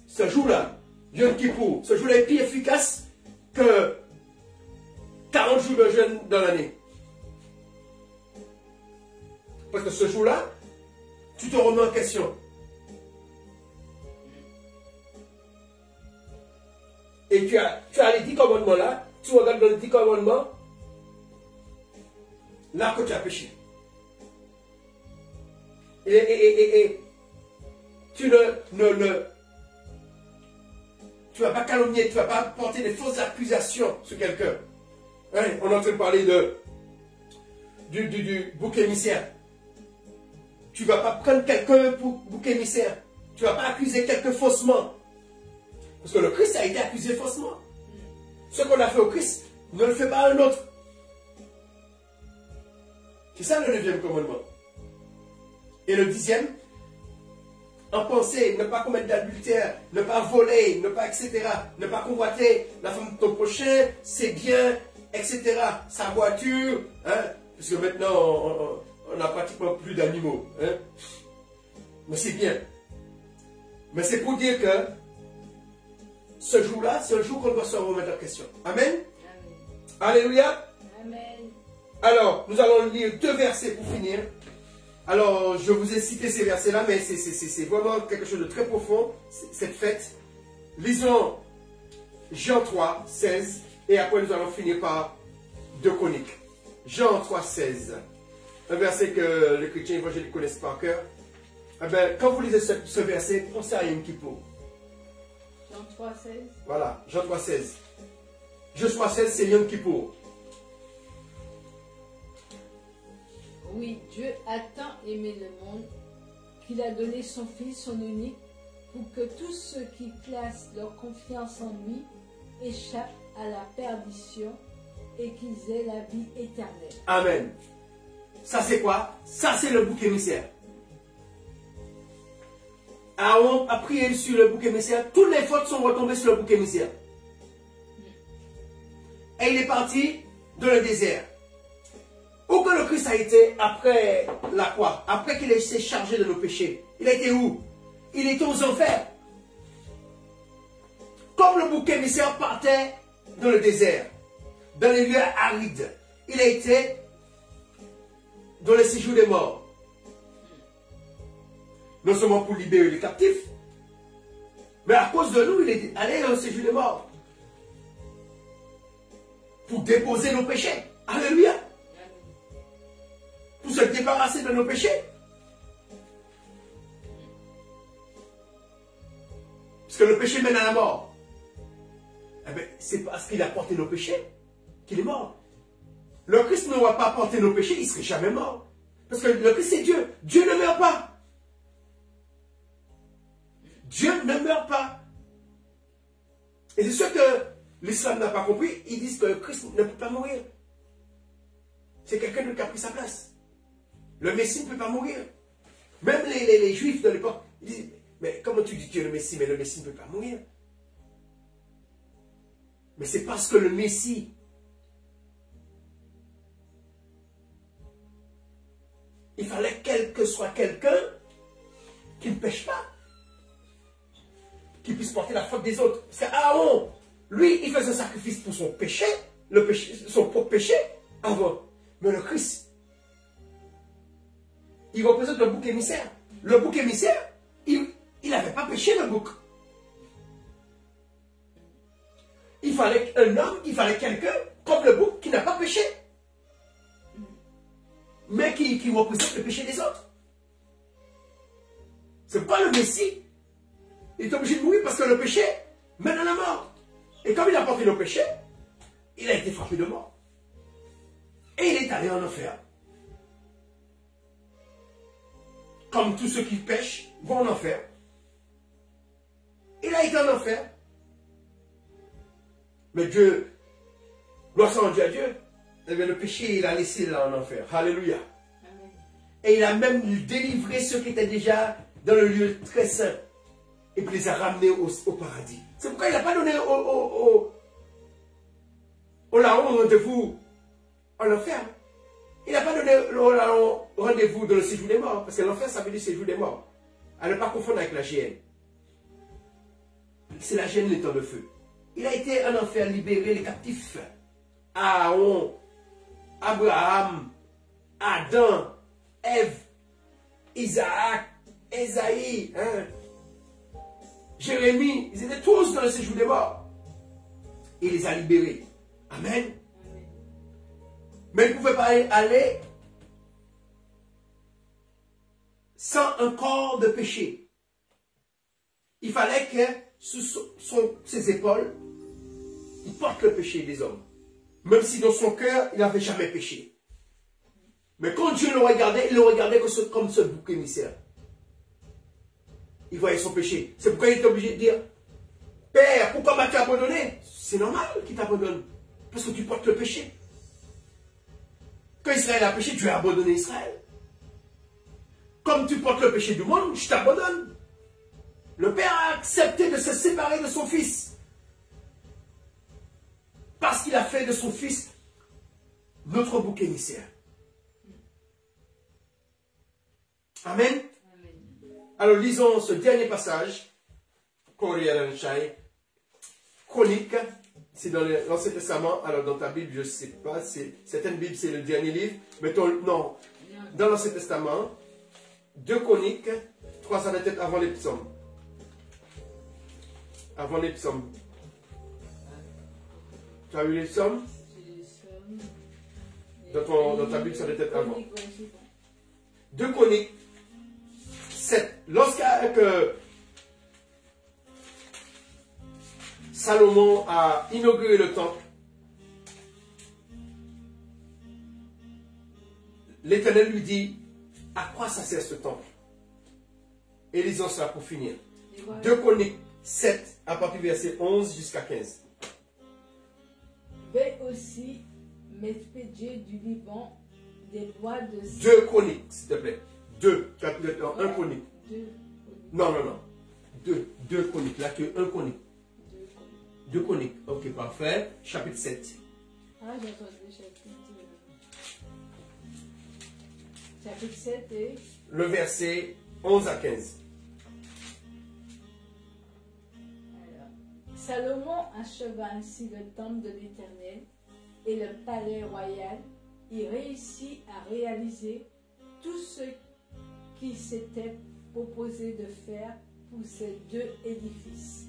Ce jour-là, Yom Kippour, ce jour-là est plus efficace que 40 jours de jeûne dans l'année. Parce que ce jour-là, tu te remets en question. Et tu as les 10 commandements là, tu regardes dans les 10 commandements, là que tu as péché. Et tu tu vas pas calomnier, tu vas pas porter des fausses accusations sur quelqu'un. Hein, on est en train de parler du bouc émissaire. Tu vas pas prendre quelqu'un pour bouc émissaire. Tu vas pas accuser quelqu'un faussement. Parce que le Christ a été accusé faussement. Ce qu'on a fait au Christ, ne le fait pas à un autre. C'est ça le 9e commandement. Et le 10e, en pensée, ne pas commettre d'adultère, ne pas voler, ne pas, etc. Ne pas convoiter la femme de ton prochain, ses biens, etc. Sa voiture, hein, parce que maintenant, on n'a pratiquement plus d'animaux. Hein? Mais c'est bien. Mais c'est pour dire que ce jour-là, c'est un jour qu'on doit se remettre en question. Amen. Amen. Alléluia. Amen. Alors, nous allons lire 2 versets pour finir. Alors, je vous ai cité ces versets-là, mais c'est vraiment quelque chose de très profond, cette fête. Lisons Jean 3, 16, et après nous allons finir par 2 Chroniques. Jean 3, 16. Un verset que les chrétiens évangéliques connaissent par cœur. Eh bien, quand vous lisez ce verset, pensez à Yom Kippour. Jean 3, 16. Voilà, Jean 3, 16. Jean 3, 16, c'est Yom Kippour. Oui, Dieu a tant aimé le monde qu'il a donné son Fils, son unique, pour que tous ceux qui placent leur confiance en lui échappent à la perdition et qu'ils aient la vie éternelle. Amen. Ça c'est quoi? Ça c'est le bouc émissaire. Aaron a prié sur le bouc émissaire. Toutes les fautes sont retombées sur le bouc émissaire. Et il est parti dans le désert. Où que le Christ a été après la croix, après qu'il ait été chargé de nos péchés, il a été où? Il était aux enfers. Comme le bouc émissaire partait dans le désert, dans les lieux arides, il a été dans le séjour des morts. Non seulement pour libérer les captifs, mais à cause de nous, il est allé au séjour des morts. Pour déposer nos péchés. Alléluia. Pour se débarrasser de nos péchés. Parce que le péché mène à la mort. Eh bien, c'est parce qu'il a porté nos péchés qu'il est mort. Le Christ n'aurait pas porté nos péchés, il ne serait jamais mort. Parce que le Christ c'est Dieu. Dieu ne meurt pas. Dieu ne meurt pas. Et c'est ce que l'islam n'a pas compris. Ils disent que le Christ ne peut pas mourir. C'est quelqu'un d'autre qui a pris sa place. Le Messie ne peut pas mourir. Même les Juifs de l'époque, ils disent, mais comment tu dis que tu es le Messie, mais le Messie ne peut pas mourir? Mais c'est parce que le Messie, il fallait que soit quelqu'un qui ne pêche pas, qui puisse porter la faute des autres. Parce qu'Aaron, lui, il faisait un sacrifice pour son péché, son propre péché, avant. Mais le Christ, il représente le bouc émissaire. Le bouc émissaire, il n'avait pas péché, le bouc. Il fallait un homme, il fallait quelqu'un comme le bouc qui n'a pas péché. Mais qui représente le péché des autres. C'est pas le Messie. Il est obligé de mourir parce que le péché mène à la mort. Et comme il a porté le péché, il a été frappé de mort. Et il est allé en enfer. Comme tous ceux qui pêchent vont en enfer. Il a été en enfer. Mais Dieu, gloire soit rendue à Dieu, eh bien, le péché, il a laissé là en enfer. Alléluia. Amen. Et il a même délivré ceux qui étaient déjà dans le lieu très saint. Et puis les a ramenés au paradis. C'est pourquoi il n'a pas donné au larron rendez-vous en enfer. Il n'a pas donné au larron rendez-vous dans le séjour des morts. Parce que l'enfer, ça veut dire séjour des morts. À ne pas confondre avec la géhenne. C'est la géhenne, les temps de feu. Il a été en enfer libéré les captifs. Aaron, Abraham, Adam, Ève, Isaac, Esaïe, Jérémie, ils étaient tous dans le séjour des morts. Il les a libérés. Amen. Amen. Mais ils ne pouvaient pas aller sans un corps de péché. Il fallait que sous ses épaules, il porte le péché des hommes. Même si dans son cœur, il n'avait jamais péché. Mais quand Dieu le regardait, il le regardait comme ce bouc émissaire. Il voyait son péché. C'est pourquoi il était obligé de dire, Père, pourquoi m'as-tu abandonné? C'est normal qu'il t'abandonne. Parce que tu portes le péché. Quand Israël a péché, Dieu a abandonné Israël. Comme tu portes le péché du monde, je t'abandonne. Le Père a accepté de se séparer de son Fils. Parce qu'il a fait de son Fils notre bouc émissaire. Amen. Amen. Alors lisons ce dernier passage. Chronique. C'est dans l'Ancien Testament. Alors dans ta Bible, je ne sais pas. Certaines Bibles, c'est le dernier livre. Mettons, non. Dans l'Ancien Testament, 2 Chroniques, 3, ça doit être avant les psaumes. Avant les psaumes. Tu as eu les psaumes? Dans ta Bible, ça doit être avant. 2 Chroniques 7. Lorsque Salomon a inauguré le temple, l'Éternel lui dit, à quoi ça sert ce temple? Et lisons cela pour finir. 2 Chroniques 7, à partir du verset 11 jusqu'à 15. Vais aussi m'expédier du Liban des bois de... 2 Chroniques, s'il te plaît. 2, 1 Chronique. 2 Non. 2 Chroniques, là que 1 Chronique. 2 Chroniques, ok, parfait. Chapitre 7. Ah, j'attends le chapitre 7 et... Le verset 11 à 15. Alors, Salomon acheva ainsi le temple de l'Éternel et le palais royal. Il réussit à réaliser tout ce qui s'était proposé de faire pour ces 2 édifices.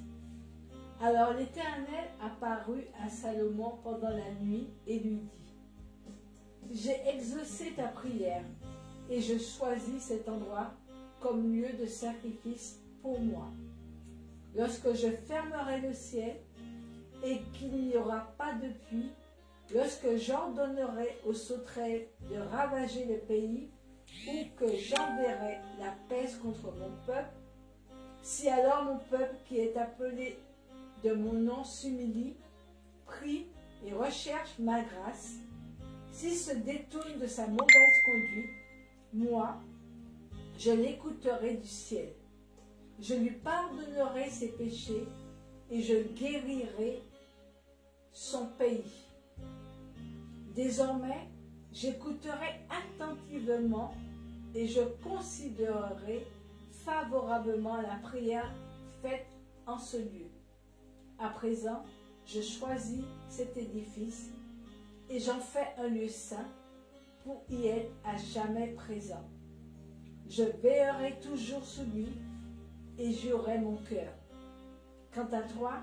Alors l'Éternel apparut à Salomon pendant la nuit et lui dit, « J'ai exaucé ta prière et je choisis cet endroit comme lieu de sacrifice pour moi. Lorsque je fermerai le ciel et qu'il n'y aura pas de pluie, lorsque j'ordonnerai aux sauterelles de ravager le pays ou que j'enverrai la peste contre mon peuple, si alors mon peuple qui est appelé de mon nom s'humilie, prie et recherche ma grâce, s'il se détourne de sa mauvaise conduite, moi, je l'écouterai du ciel. Je lui pardonnerai ses péchés et je guérirai son pays. Désormais, j'écouterai attentivement et je considérerai favorablement la prière faite en ce lieu. À présent, je choisis cet édifice et j'en fais un lieu saint pour y être à jamais présent. Je veillerai toujours sur lui et j'aurai mon cœur. Quant à toi,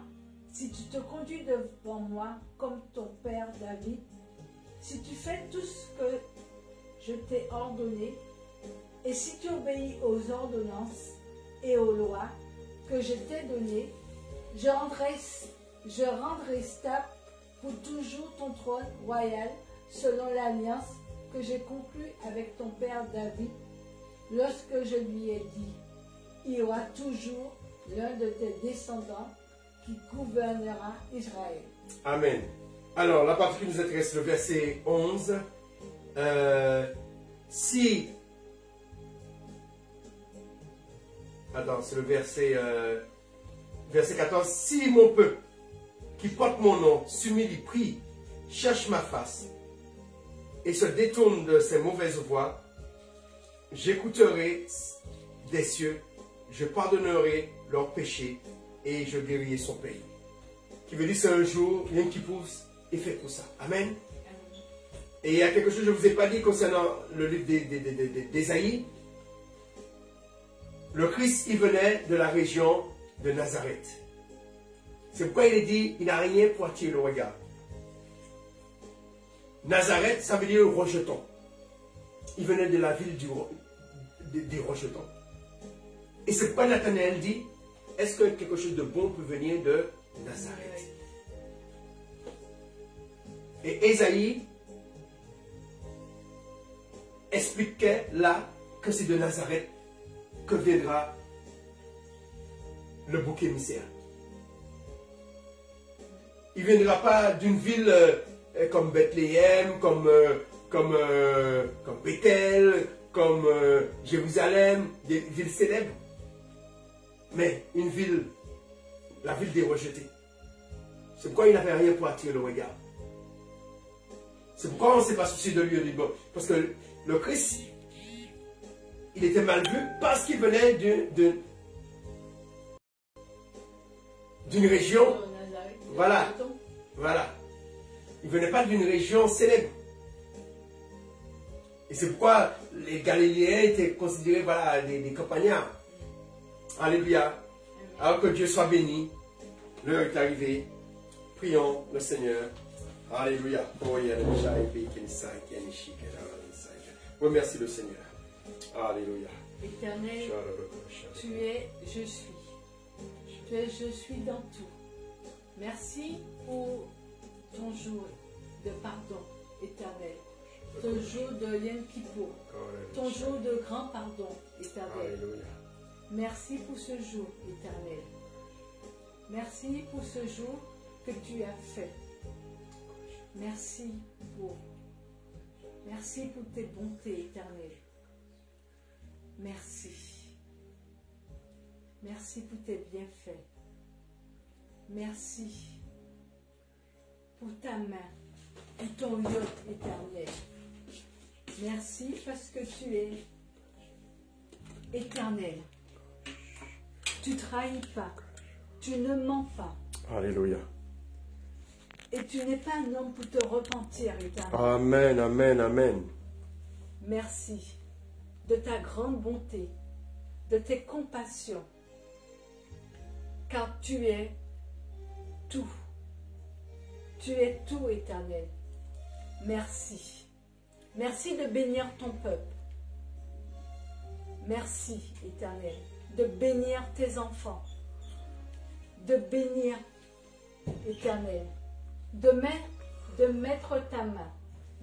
si tu te conduis devant moi comme ton père David, si tu fais tout ce que je t'ai ordonné, et si tu obéis aux ordonnances et aux lois que je t'ai données, je rendrai stable pour toujours ton trône royal selon l'alliance que j'ai conclue avec ton père David, lorsque je lui ai dit, il y aura toujours l'un de tes descendants qui gouvernera Israël. Amen. Alors, la partie qui nous intéresse, le verset 11. C'est le verset 14. Si mon peuple, qui porte mon nom, s'humilie, prie, cherche ma face, et se détourne de ses mauvaises voies, j'écouterai des cieux, je pardonnerai leurs péchés, et je guérirai son pays. Qui veut dire c'est un jour, rien qui pousse, et fait pour ça. Amen. Et il y a quelque chose que je ne vous ai pas dit concernant le livre d'Ésaïe. Le Christ, il venait de la région de Nazareth. C'est pourquoi il est dit, il n'a rien pour attirer le regard. Nazareth, ça veut dire rejeton. Il venait de la ville des rejetons. Et c'est pourquoi Nathanaël dit, est-ce que quelque chose de bon peut venir de Nazareth? Et Ésaïe expliquait là que c'est de Nazareth que viendra le bouc émissaire. Il ne viendra pas d'une ville comme Bethléem, comme Bethel, comme Jérusalem, des villes célèbres. Mais une ville, la ville des rejetés. C'est pourquoi il n'avait rien pour attirer le regard. C'est pourquoi on ne s'est pas soucié de lui au début. Parce que le Christ, il était mal vu parce qu'il venait d'une région. Voilà. Voilà. Il ne venait pas d'une région célèbre. Et c'est pourquoi les Galiléens étaient considérés, voilà, des campagnards. Alléluia. Alors que Dieu soit béni. L'heure est arrivée. Prions le Seigneur. Alléluia. Remercie le Seigneur. Alléluia. Éternel, tu es, je suis. Tu es, je suis dans tout. Merci pour ton jour de pardon, éternel. Ton jour de Yom Kippour. Ton jour de grand pardon, éternel. Alléluia. Merci pour ce jour, éternel. Merci pour ce jour que tu as fait. Merci pour tes bontés éternelles. Merci. Merci pour tes bienfaits. Merci pour ta main, pour ton yoke éternel. Merci parce que tu es éternel. Tu ne trahis pas. Tu ne mens pas. Alléluia. Et tu n'es pas un homme pour te repentir, éternel. Amen, amen, amen. Merci de ta grande bonté, de tes compassions, car tu es tout. Tu es tout, éternel. Merci. Merci de bénir ton peuple. Merci, éternel, de bénir tes enfants, de bénir, éternel, de mettre ta main,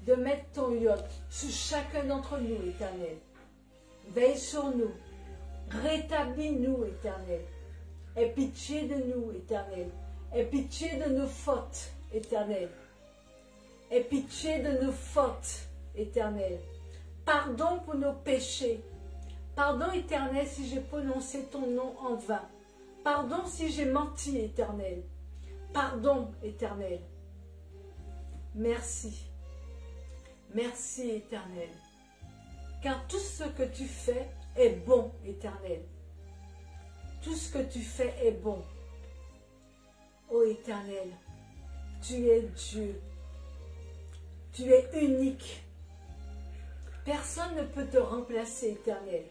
de mettre ton yoke sur chacun d'entre nous, éternel. Veille sur nous, rétablis-nous, éternel. Aie pitié de nous, éternel. Aie pitié de nos fautes, éternel. Aie pitié de nos fautes, éternel. Pardon pour nos péchés. Pardon, éternel, si j'ai prononcé ton nom en vain. Pardon si j'ai menti, éternel. Pardon, éternel. Merci. Merci, éternel. Car tout ce que tu fais est bon, éternel. Tout ce que tu fais est bon. Ô éternel, tu es Dieu. Tu es unique. Personne ne peut te remplacer, éternel.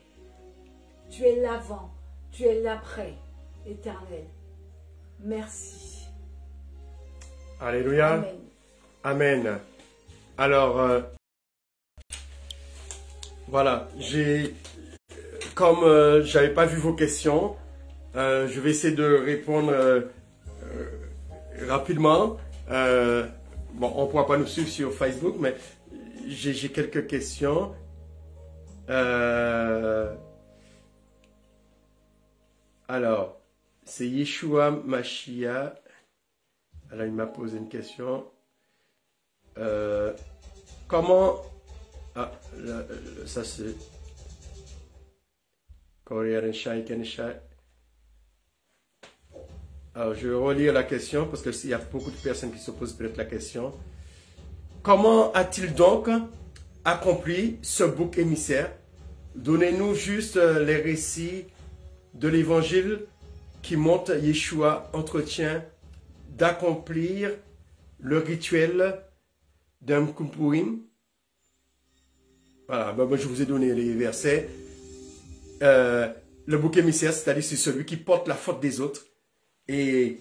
Tu es l'avant, tu es l'après, éternel. Merci. Alléluia. Amen. Amen. Alors, voilà, comme j'avais pas vu vos questions, je vais essayer de répondre rapidement. Bon, on ne pourra pas nous suivre sur Facebook, mais j'ai quelques questions. Alors, c'est Yeshua Mashiach. Alors, il m'a posé une question. Comment... Ah, ça c'est... Alors, je vais relire la question parce qu'il y a beaucoup de personnes qui se posent peut-être la question. Comment a-t-il donc accompli ce bouc émissaire? Donnez-nous juste les récits de l'évangile qui montre Yeshua entretient d'accomplir le rituel d'un Kippourim. Voilà, ben, je vous ai donné les versets. Le bouc émissaire, c'est-à-dire c'est celui qui porte la faute des autres. Et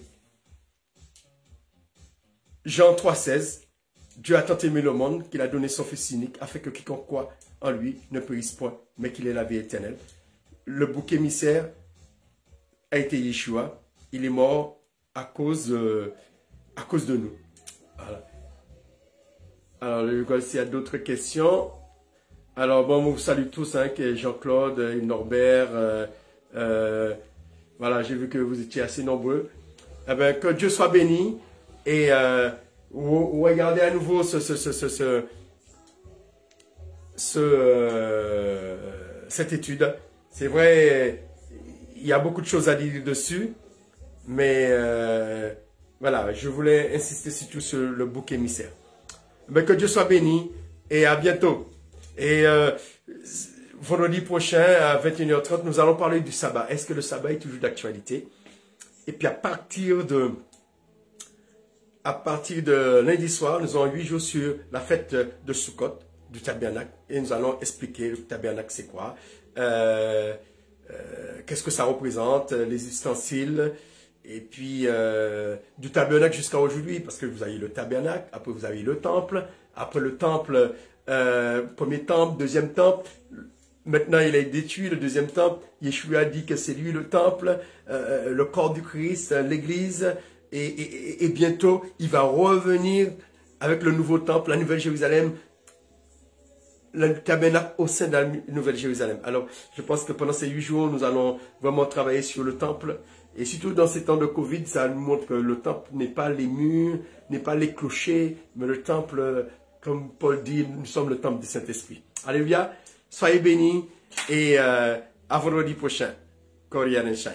Jean 3,16, Dieu a tant aimé le monde qu'il a donné son Fils unique afin que quiconque croit en lui ne périsse point, mais qu'il ait la vie éternelle. Le bouc émissaire a été Yeshua. Il est mort à cause de nous. Voilà. Alors, s'il y a d'autres questions. Alors, bon, vous salue tous, hein, Jean-Claude, Norbert, voilà, j'ai vu que vous étiez assez nombreux. Eh bien, que Dieu soit béni. Et regardez à nouveau cette étude. C'est vrai, il y a beaucoup de choses à dire dessus. Mais voilà, je voulais insister surtout sur le bouc émissaire. Eh bien, que Dieu soit béni. Et à bientôt. Et vendredi prochain à 21h30, nous allons parler du sabbat. Est-ce que le sabbat est toujours d'actualité? Et puis à partir de lundi soir, nous aurons 8 jours sur la fête de Sukkot, du tabernacle. Et nous allons expliquer le tabernacle, c'est quoi, qu'est-ce que ça représente, les ustensiles, et puis du tabernacle jusqu'à aujourd'hui, parce que vous avez le tabernacle, après vous avez le temple, après le temple, premier temple, deuxième temple, maintenant il est détruit, le deuxième temple, Yeshua a dit que c'est lui le temple, le corps du Christ, l'église, et bientôt il va revenir avec le nouveau temple, la Nouvelle Jérusalem, le tabernacle au sein de la Nouvelle Jérusalem. Alors, je pense que pendant ces 8 jours, nous allons vraiment travailler sur le temple. Et surtout dans ces temps de Covid, ça nous montre que le temple n'est pas les murs, n'est pas les clochers, mais le temple, comme Paul dit, nous sommes le temple du Saint-Esprit. Alléluia. Soyez bénis et à vendredi prochain. Koryana Shai.